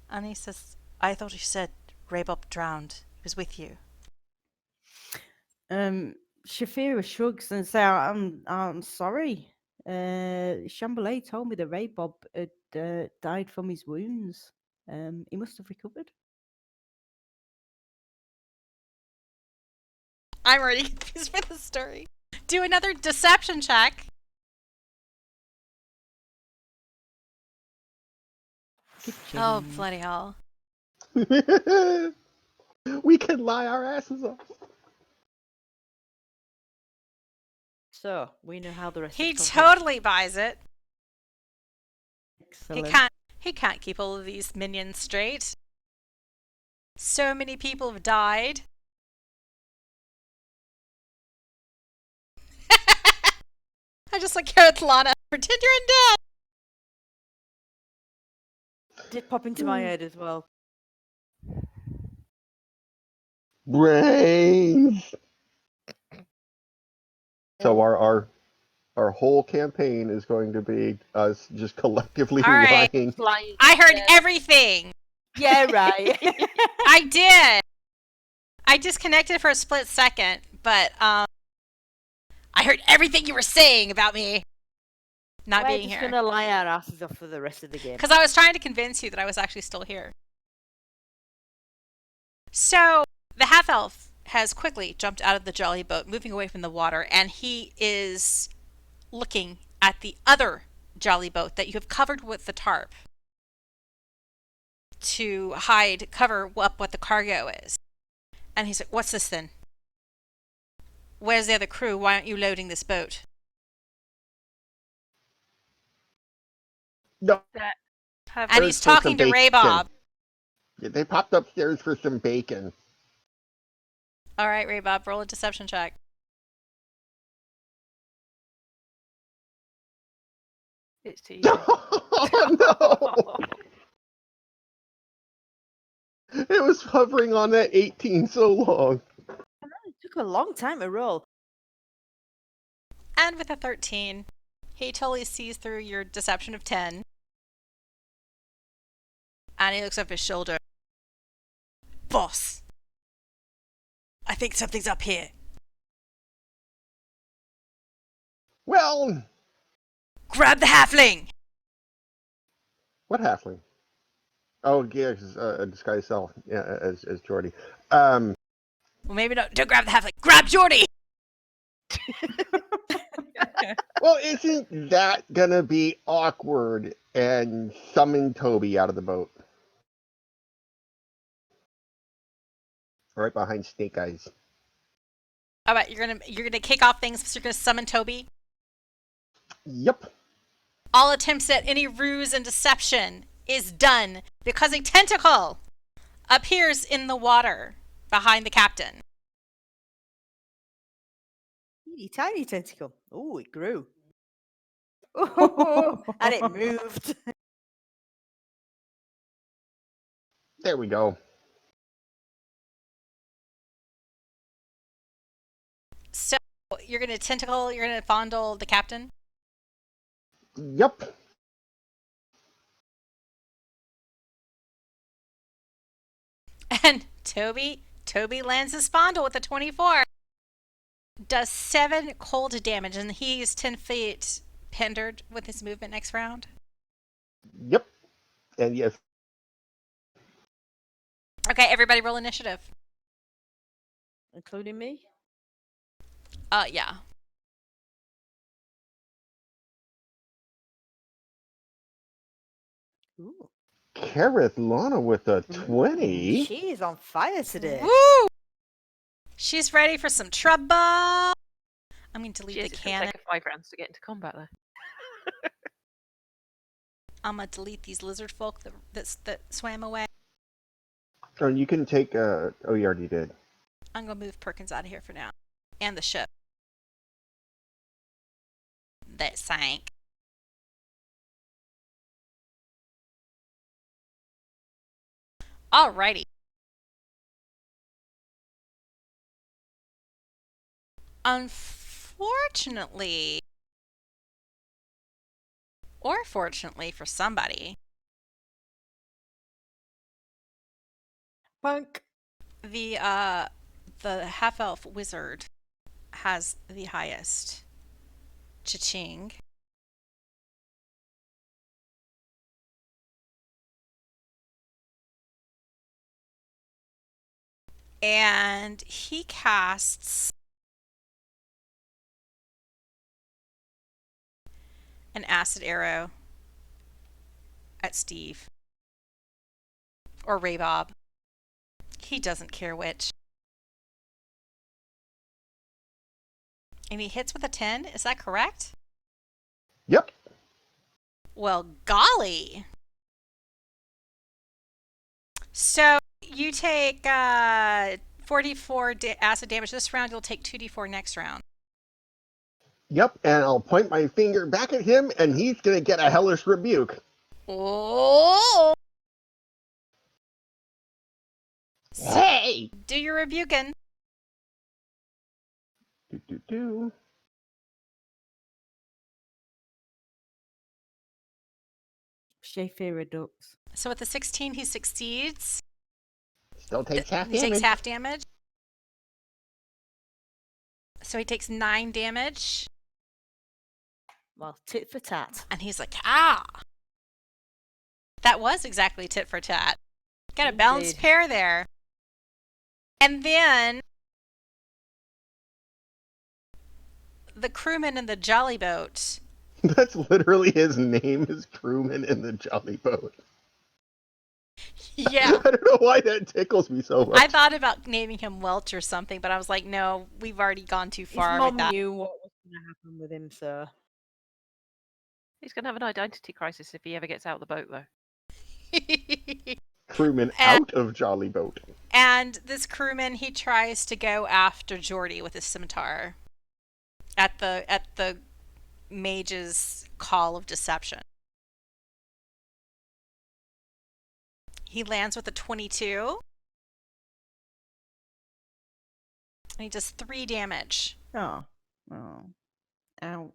and he says, "I thought you said Raybob drowned. He was with you." Shaefira shrugs and says, I'm sorry. Chamberlain told me that Ray Bob had died from his wounds. He must have recovered. I'm already confused by the story. Do another deception check. Oh, Kitchen. bloody hell. We can lie our asses off. So we know how the rest He of the totally buys it. Excellent. He can't keep all of these minions straight. So many people have died. I just like Kerithlana. Pretend you're undead. Did pop into my head as well. Brains. So our whole campaign is going to be us just collectively All right. lying. Flying. I heard Yeah. everything. Yeah, right. I did. I disconnected for a split second, but I heard everything you were saying about me not We're being just here. gonna lie our asses off for the rest of the game. Because I was trying to convince you that I was actually still here. So the half elf has quickly jumped out of the jolly boat, moving away from the water, and he is looking at the other jolly boat that you have covered with the tarp to cover up what the cargo is. And he's like, "What's this then? Where's the other crew? Why aren't you loading this boat?" No, That And he's talking to Ray Bob. They popped upstairs for some bacon. All right, Ray Bob, roll a deception check. it's too easy. Oh no! It was hovering on that 18 so long. It took a long time to roll. And with a 13, he totally sees through your deception of 10. And he looks up his shoulder. "Boss, I think something's up here." Well, "Grab the halfling!" what halfling? Oh, yeah, a disguised self. Yeah, as Jordy. Um, Well, maybe don't grab the halfling. Grab Jordy! well, isn't that gonna be awkward and summon Toby out of the boat? Right behind Snake Eyes. All right, you're gonna kick off things, so you're gonna summon Toby. Yep. All attempts at any ruse and deception is done because a tentacle appears in the water behind the captain. Teeny tiny tentacle. Oh, it grew. Oh, and it moved. There we go. So you're gonna fondle the captain. Yep. And Toby lands his fondle with a 24. Does 7 cold damage, and he's 10 feet hindered with his movement next round. Yep. And yes. Okay, everybody roll initiative. Including me? Yeah. Ooh. Kerithlana with a 20. She is on fire today. Woo! She's ready for some trouble. I'm going to delete Jeez, the it's gonna cannon. take her 5 rounds to get into combat there. I'm going to delete these lizard folk that swam away. Oh, you can take. Oh, you already did. I'm going to move Perkins out of here for now. And the ship. That sank. Alrighty. Unfortunately, or fortunately for somebody, Punk. the half-elf wizard has the highest. Cha-ching. And he casts an acid arrow at Stiiv. Or Ray Bob. He doesn't care which. And he hits with a 10, is that correct? Yep. Well, golly. So you take 44 acid damage this round, you'll take 2d4 next round. Yep, and I'll point my finger back at him, and he's gonna get a hellish rebuke. Oh! Hey! Do your rebuking. Do. Shaefira ducks. So with the 16, he succeeds. Still takes half He damage. takes half damage. So he takes 9 damage. Well, tit for tat. And he's like, ah! That was exactly tit for tat. Got a balanced Indeed. pair there. And then the crewman in the jolly boat. That's literally his name is crewman in the jolly boat. Yeah. I don't know why that tickles me so much. I thought about naming him Welch or something, but I was like, no, we've already gone too His far with mom that. knew what was going to happen with him, so He's going to have an identity crisis if he ever gets out of the boat, though. Crewman And- out of jolly boat. And this crewman, he tries to go after Geordie with his scimitar at the mage's call of deception. He lands with a 22. And he does 3 damage. Oh. Ouch.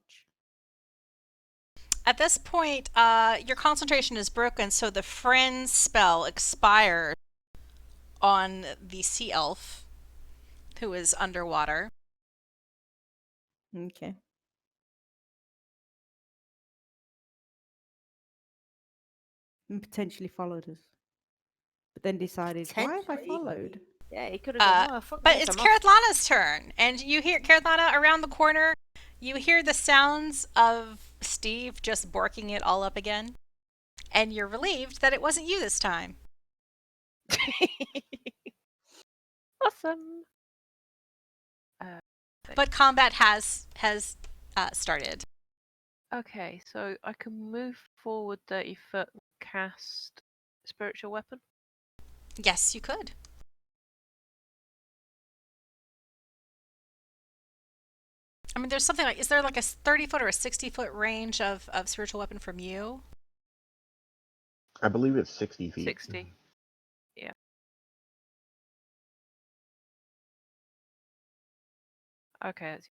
At this point, your concentration is broken, so the friend spell expires on the sea elf who is underwater. Okay. And potentially followed us. But then decided, why have I Potentially. followed? yeah, he could have gone. Oh, fuck But this, it's I'm off." Kerithlana's turn, and you hear Kerithlana around the corner. You hear the sounds of Stiiv just barking it all up again, and you're relieved that it wasn't you this time. Awesome. But combat has started. Okay, so I can move forward 30 foot and cast spiritual weapon. Yes, you could. I mean, there's something like, is there like a 30-foot or a 60-foot range of spiritual weapon from you? I believe it's 60 feet. 60. Yeah. Okay. That's...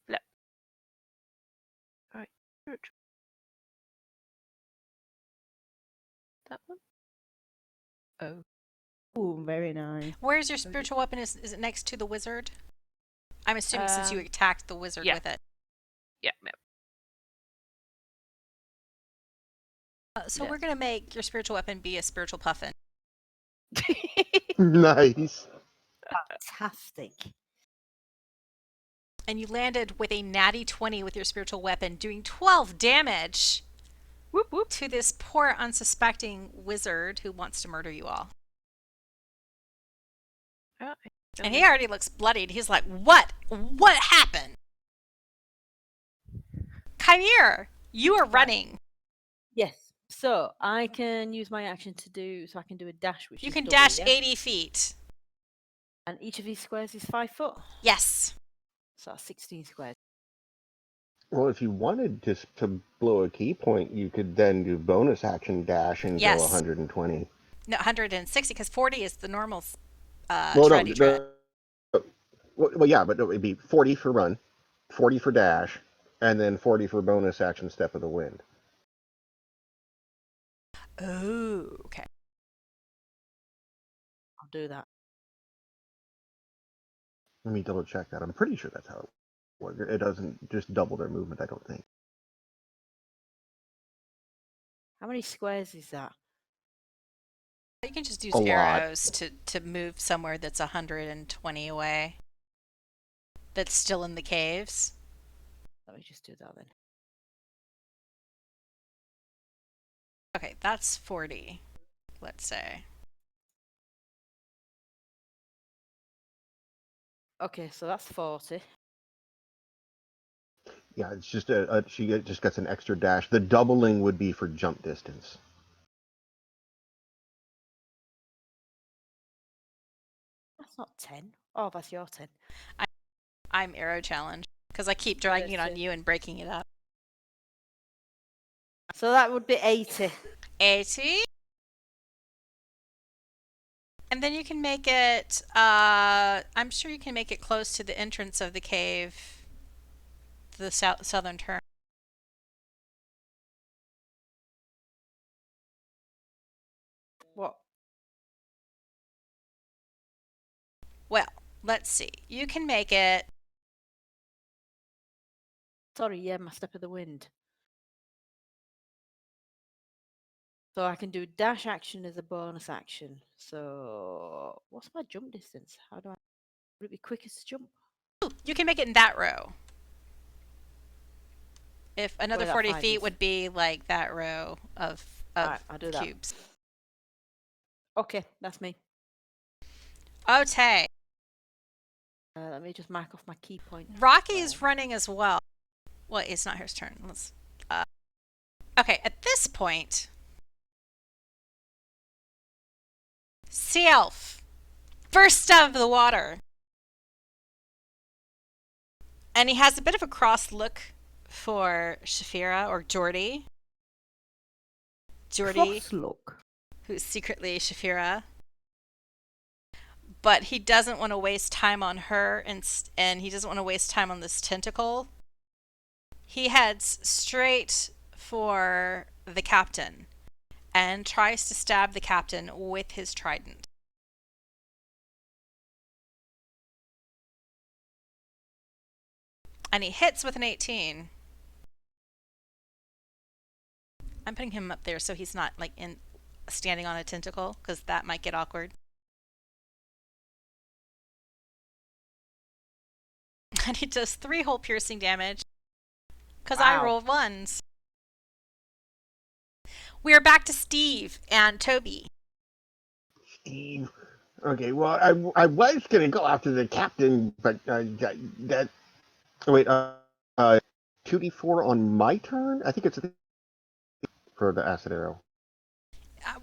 Flip. Alright. Spiritual. That one? Oh. Ooh, very nice. Where's your spiritual weapon? Is it next to the wizard? I'm assuming since you attacked the wizard yeah. with it. Yeah. No. So Yeah. we're going to make your spiritual weapon be a spiritual puffin. Nice. Fantastic. And you landed with a natty 20 with your spiritual weapon, doing 12 damage Whoop whoop. to this poor unsuspecting wizard who wants to murder you all. Oh, And he already looks bloodied. He's like, what? What happened? Kymir, you are running. Yes. So I can use my action to do. So I can do a dash, which You is can double, dash yeah? 80 feet. And each of these squares is 5 foot. Yes. So that's 16 squares. Well, if you wanted to blow a key point, you could then do bonus action dash and Yes. go 120. No, 160, because 40 is the normal Well, shreddy tread. Well, yeah, but no, it'd be 40 for run, 40 for dash, and then 40 for bonus action step of the wind. Oh, okay. I'll do that. Let me double check that. I'm pretty sure that's how it works. It doesn't just double their movement, I don't think. How many squares is that? You can just use A lot. arrows to move somewhere that's 120 away. That's still in the caves. Let me just do that then. Okay, that's 40, let's say. Okay, so that's 40. Yeah, it's just she just gets an extra dash. The doubling would be for jump distance. That's not 10. Oh, that's your 10. I'm arrow challenged because I keep dragging it on 30. you and breaking it up. So that would be 80. 80. And then you can make it, I'm sure you can make it close to the entrance of the cave, the southern turn. What? Well, let's see. You can make it. Sorry, yeah, my step of the wind. So I can do dash action as a bonus action. So what's my jump distance? How do I? Would it be quickest to jump? Ooh, you can make it in that row. If another Where that 40 5 feet is. would be like that row of Alright, I'll do that. cubes. Okay, that's me. Okay. Let me just mark off my key point. Rocky's running as well. Well, it's not his turn. Let's. Okay, at this point, Sea Elf bursts out of the water. And he has a bit of a cross look for Shaefira or Jordy. Jordy, Cross look. who's secretly Shaefira. But he doesn't want to waste time on her, and he doesn't want to waste time on this tentacle. He heads straight for the captain and tries to stab the captain with his trident. And he hits with an 18. I'm putting him up there so he's not like standing on a tentacle, because that might get awkward. And he does 3 hole piercing damage because I Wow. rolled 1s. We are back to Stiiv and Toby. Stiiv. Okay, well, I was gonna go after the captain, but that. Oh, wait, 2d4 on my turn. I think it's for the acid arrow.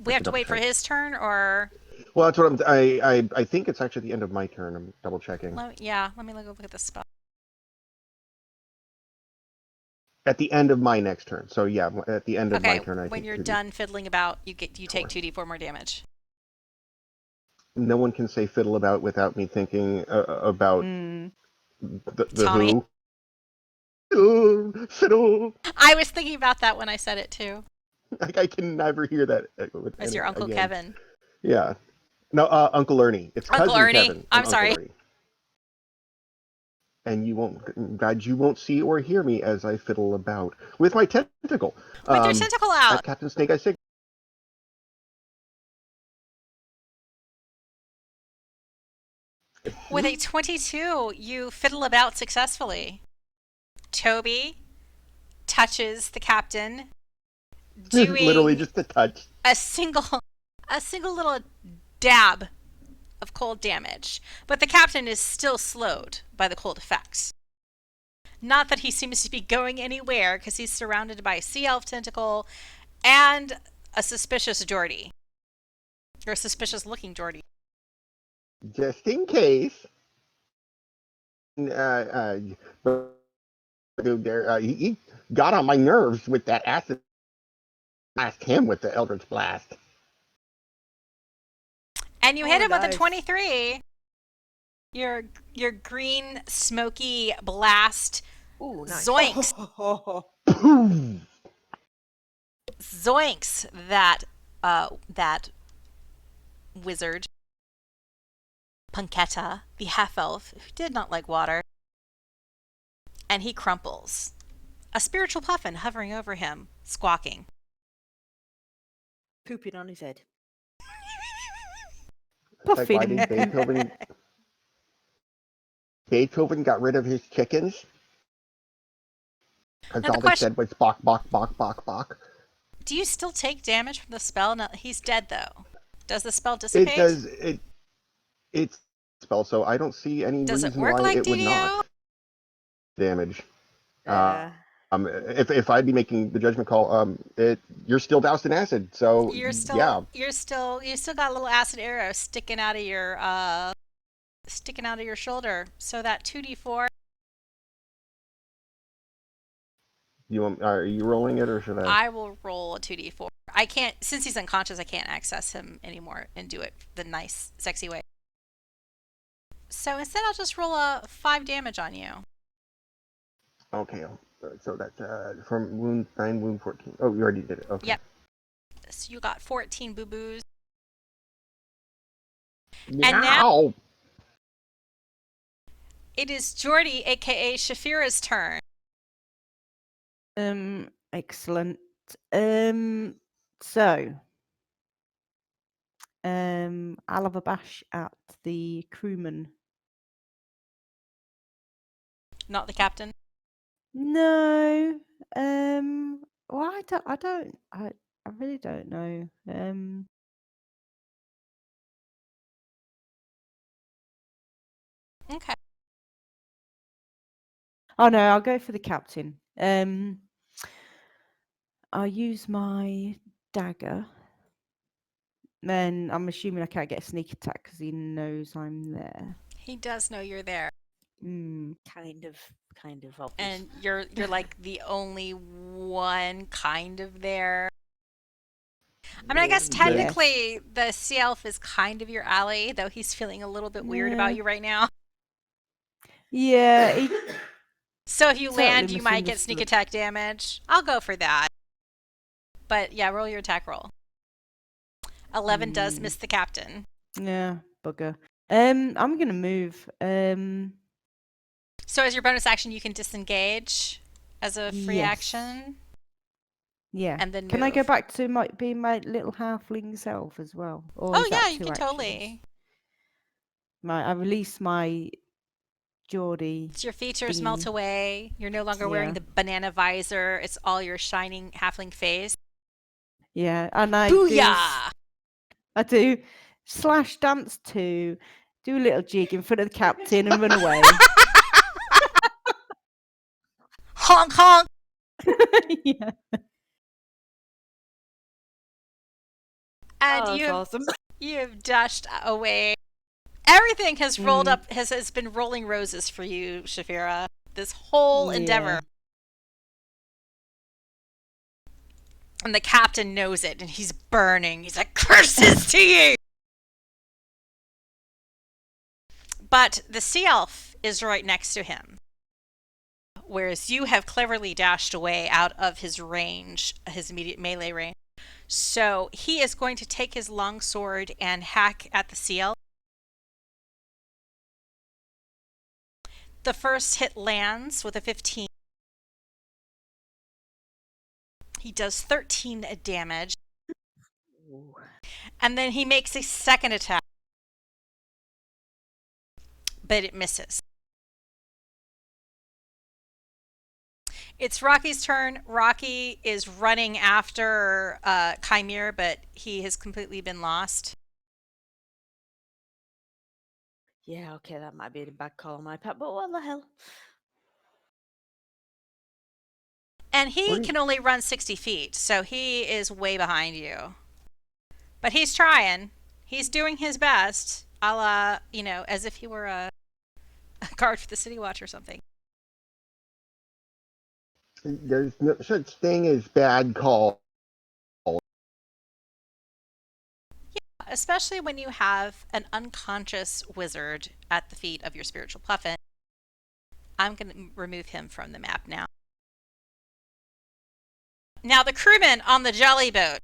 We have to wait for his turn, or Well, that's what I think it's actually the end of my turn. I'm double checking. let me look at the spell. At the end of my next turn. So yeah, at the end of my Okay, turn, I when think you're 2d4. done fiddling about, you take 2d4 more damage. No one can say fiddle about without me thinking about the Tommy? Who. Fiddle, fiddle. I was thinking about that when I said it too. I can never hear that As your Uncle again. Kevin. Yeah. No, Uncle Ernie. It's Uncle cousin Ernie. Kevin. I'm Uncle sorry. Ernie. And you won't see or hear me as I fiddle about with my tentacle. With your tentacle out. At Captain Snake, I say. With a 22, you fiddle about successfully. Toby touches the captain, doing Literally just a touch. a single little dab of cold damage. But the captain is still slowed by the cold effects. Not that he seems to be going anywhere, because he's surrounded by a sea elf tentacle and a suspicious Geordie. Or a suspicious looking Geordie. Just in case. He got on my nerves with that acid. Blast him with the Eldritch Blast. And you hit him with a nice. 23. Your green smoky blast Ooh, nice. zoinks Boom! zoinks that wizard Punketta, the half elf who did not like water, and he crumples. A spiritual puffin hovering over him, squawking. Pooping on his head. Like, why Puffin. did Beethoven got rid of his chickens? Because Now the all they question- said was bok, bok, bok, bok, bok. Do you still take damage from the spell? No, he's dead though. Does the spell dissipate? It does. It's spell, so I don't see any Does it reason work why like it would DDO? not damage. Yeah. If I'd be making the judgment call, you're still doused in acid, so You still got a little acid arrow sticking out of your shoulder. So that 2d4 Are you rolling it or should I? I will roll a 2d4. I can't, since he's unconscious, I can't access him anymore and do it the nice, sexy way. So instead, I'll just roll a 5 damage on you. Okay. So that's from wound 9, wound 14. Oh, you already did it. Okay. Yep. So you got 14 boo-boos. Meow. And now it is Jordy, aka Shaefira's turn. Excellent. So, I'll have a bash at the crewman. Not the captain. No. Well, I really don't know. Okay. Oh no, I'll go for the captain. I'll use my dagger. Then I'm assuming I can't get a sneak attack because he knows I'm there. He does know you're there. Kind of obvious. And you're like the only one kind of there. I mean, I guess Yeah. technically the sea elf is kind of your ally, though he's feeling a little bit weird about Yeah. you right now. Yeah. He, So if you Totally land, you might get sneak misunderstood. attack damage. I'll go for that. But yeah, roll your attack roll. 11 does miss the captain. yeah, bugger. I'm gonna move. So as your bonus action, you can disengage as a free Yes. action. Yeah. And then Can I go move. back to being my little halfling self as well? Or Oh is that yeah, you two can actions? totally. I release my Geordie. Your features thingy. melt away. You're no longer wearing Yeah. the banana visor. It's all your shining halfling face. Yeah, and Booyah! I do slash dance to do a little jig in front of the captain and run away. Honk honk! Yeah. And Oh, you that's have, awesome. you have dashed away. Everything has rolled Mm. up, has been rolling roses for you, Shaefira. This whole endeavor. And the captain knows it, and he's burning. He's like, curses to you! But the sea elf is right next to him. Whereas you have cleverly dashed away out of his range, his immediate melee range. So he is going to take his longsword and hack at the sea elf. The first hit lands with a 15. He does 13 damage. Ooh. And then he makes a second attack. But it misses. It's Rocky's turn. Rocky is running after Kymir, but he has completely been lost. Yeah, okay, that might be a bad call on my part, but what the hell? And he What are can only run 60 feet, so he is way behind you. But he's trying. He's doing his best, a la, as if he were a guard for the City Watch or something. There's no such thing as bad call. Especially when you have an unconscious wizard at the feet of your spiritual puffin. I'm going to remove him from the map now. Now the crewman on the jelly boat.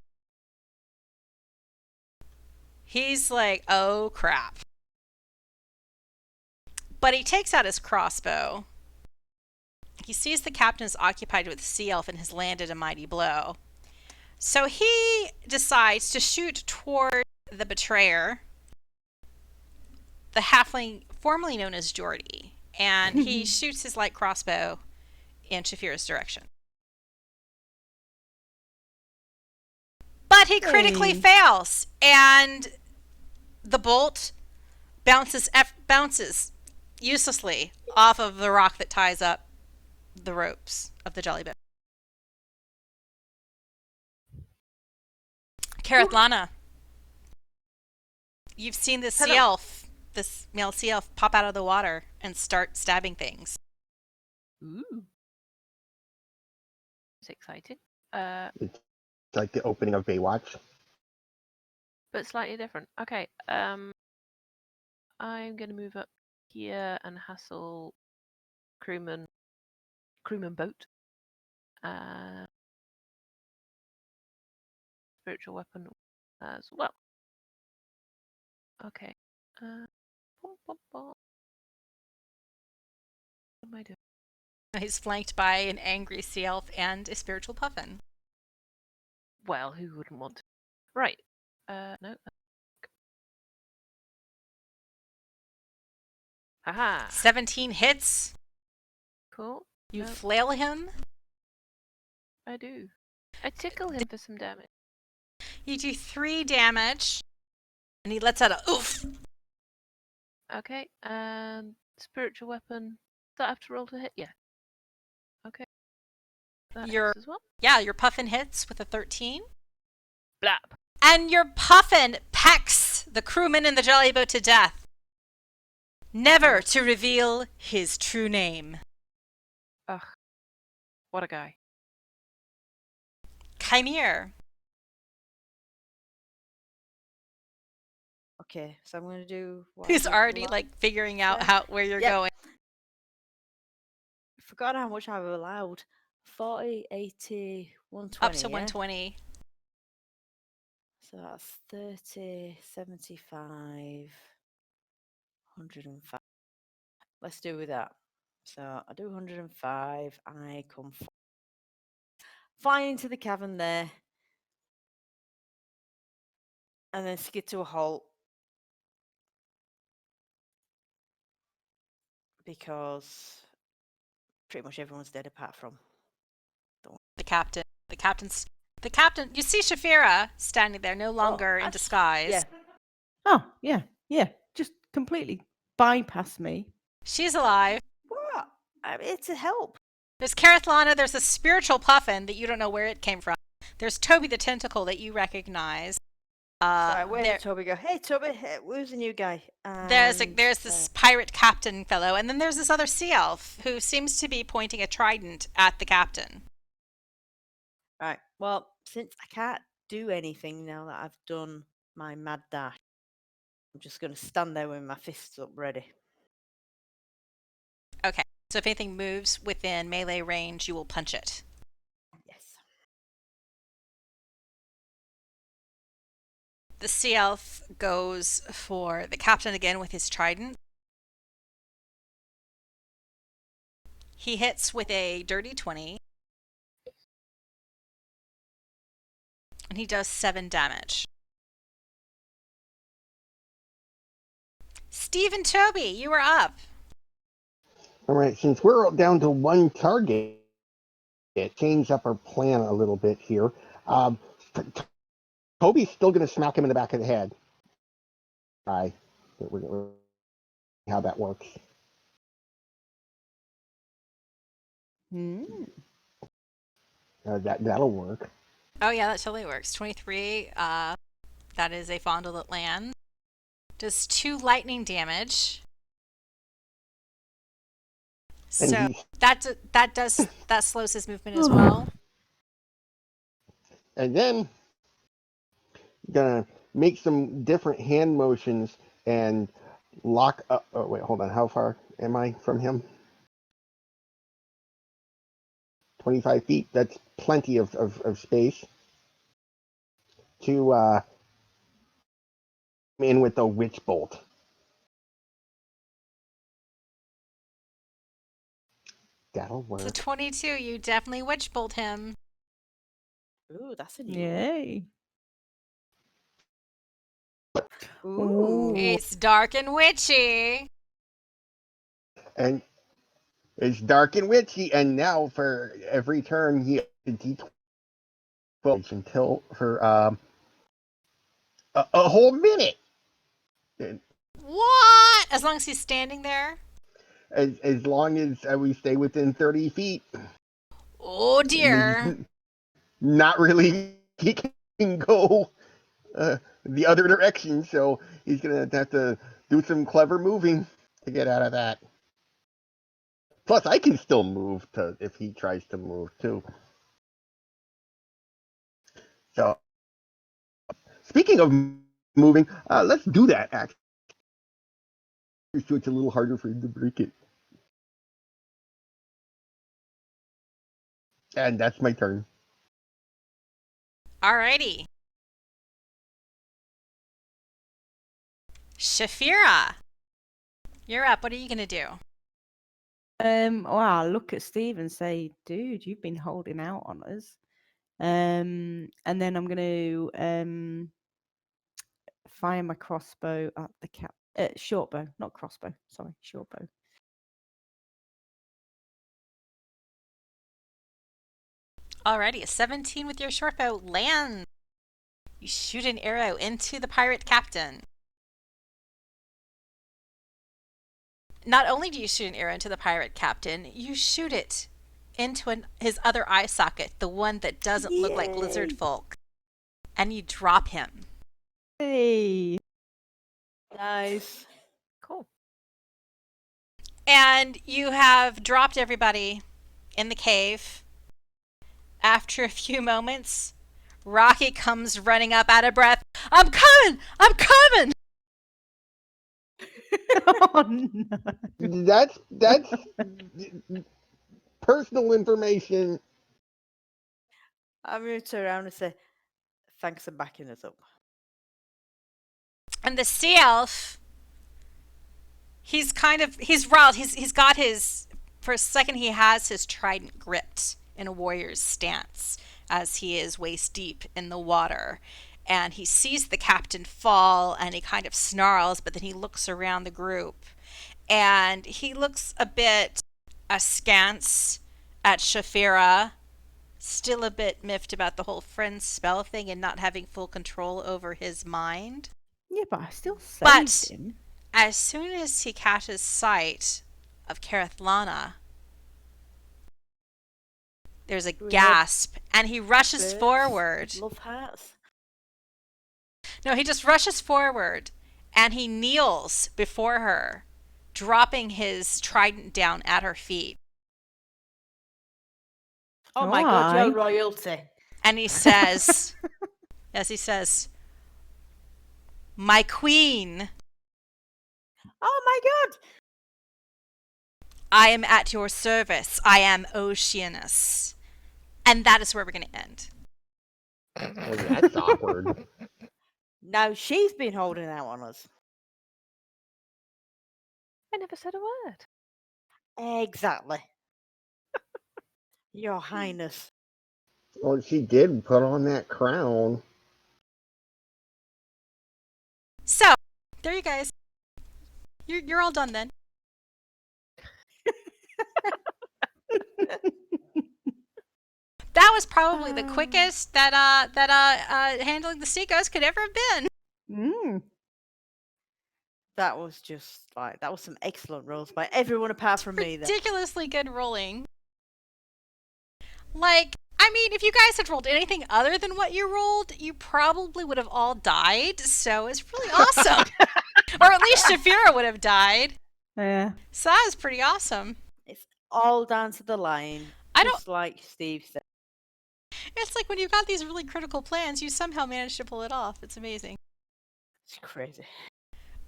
He's like, oh crap. But he takes out his crossbow. He sees the captain is occupied with the sea elf and has landed a mighty blow. So he decides to shoot toward the betrayer, the halfling formerly known as Geordie. And he shoots his light crossbow in Shaefira's direction. But he critically fails, and the bolt bounces uselessly off of the rock that ties up the ropes of the jelly boat. Kerithlana, you've seen this sea elf, this male sea elf, pop out of the water and start stabbing things. Ooh. It's exciting. It's like the opening of Baywatch. But slightly different. Okay. I'm going to move up here and hassle crewman boat. Spiritual weapon as well. Okay. What am I doing? He's flanked by an angry sea elf and a spiritual puffin. Well, who wouldn't want to? Right. No. Haha. 17 hits. Cool. You No, flail him. I do. I tickle him for some damage. You do 3 damage. And he lets out a oof. Okay, and spiritual weapon. Does that have to roll to hit? Yeah. Okay. That Your hits as well. Yeah, your puffin hits with a 13. Blap. And your puffin pecks the crewman in the jelly boat to death, never to reveal his true name. Ugh. What a guy. Kymir. Okay, so I'm going to do what Who's I did already last- like figuring out Yeah. where you're Yep. going. Forgot how much I've allowed. 40, 80, 120. Up to yeah? 120. So that's 30, 75, 105. Let's do with that. So I do 105. I come flying into the cavern there. And then skid to a halt. Because pretty much everyone's dead apart from The captain. The captain. You see Shaefira standing there, no longer in that's- disguise. Yeah. Oh, yeah, yeah. Just completely bypass me. She's alive. What? I'm here to help. There's Kerithlana. There's a spiritual puffin that you don't know where it came from. There's Toby the tentacle that you recognize. So I wave there- at Toby, go, hey Toby, hey, who's the new guy? There's And, this pirate captain fellow, and then there's this other sea elf who seems to be pointing a trident at the captain. Right. Well, since I can't do anything now that I've done my mad dash, I'm just going to stand there with my fists up ready. Okay, so if anything moves within melee range, you will punch it. Yes. The sea elf goes for the captain again with his trident. He hits with a dirty 20. And he does 7 damage. Stiiv and Toby, you are up. All right, since we're down to one target, it changed up our plan a little bit here. Toby's still going to smack him in the back of the head. We're going to see how that works. That'll work. Oh yeah, that totally works. 23, that is a fondle that lands. Does 2 lightning damage. And So he's- that slows his movement as well. And then gonna make some different hand motions and lock up. Oh wait, hold on. How far am I from him? 25 feet. That's plenty of space to in with the witch bolt. That'll work. So 22, you definitely witch bolt him. Ooh, that's a new Yay. one. Ooh. Ooh. It's dark and witchy. And it's dark and witchy. And now for every turn, he has a D12 until for a whole minute. What? As long as he's standing there? As long as we stay within 30 feet. Oh dear. Not really. He can go the other direction, so he's gonna have to do some clever moving to get out of that. Plus, I can still move if he tries to move too. So, speaking of moving, let's do that. Actually, so it's a little harder for him to break it. And that's my turn. Alrighty. Shaefira, you're up. What are you going to do? Well, I'll look at Steve and say, dude, you've been holding out on us. And then I'm going to fire my crossbow at the cat. Short bow, not crossbow. Sorry, short bow. Alrighty, a 17 with your short bow lands. You shoot an arrow into the pirate captain. Not only do you shoot an arrow into the pirate captain, you shoot it into his other eye socket, the one that doesn't look like lizard folk, and you drop him. Hey. Nice. Cool. And you have dropped everybody in the cave. After a few moments, Rocky comes running up out of breath. I'm coming! I'm coming! Oh no. That's personal information. I'm going to turn around and say, thanks for backing us up. And the sea elf, he's riled. He's got his, for a second he has his trident gripped in a warrior's stance as he is waist deep in the water. And he sees the captain fall and he kind of snarls, but then he looks around the group and he looks a bit askance at Shaefira, still a bit miffed about the whole friend spell thing and not having full control over his mind. Yeah, but I still saved But him. as soon as he catches sight of Kerithlana, there's a gasp and he rushes Birds, forward. Love hearts. No, he just rushes forward and he kneels before her, dropping his trident down at her feet. Oh my god, Why? you're royalty. And he says, as he says, my queen, Oh my god. I am at your service. I am Oceanus. And that is where we're going to end. Oh, that's awkward. Now she's been holding out on us. I never said a word. Exactly. Your Highness. Well, she did put on that crown. So, there you guys. You're all done then. That was probably the quickest that handling the sea ghost could ever have been. Mm. That was just like, that was some excellent rolls by everyone apart from me there. Ridiculously good rolling. Like, I mean, if you guys had rolled anything other than what you rolled, you probably would have all died. So it's really awesome. Or at least Shaefira would have died. Yeah. So that was pretty awesome. It's all down to the line. I Just like Steve said. It's like when you've got these really critical plans, you somehow manage to pull it off. It's amazing. It's crazy.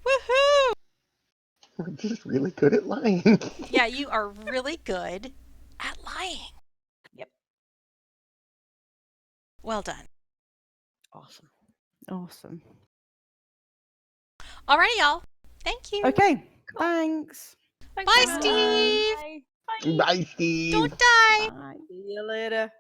Woohoo! We're just really good at lying. Yeah, you are really good at lying. Yep. Well done. Awesome. Awesome. Alrighty, y'all. Thank you. Okay. Thanks. Bye, Steve. Bye. Bye, Steve. Don't die. Bye. See you later.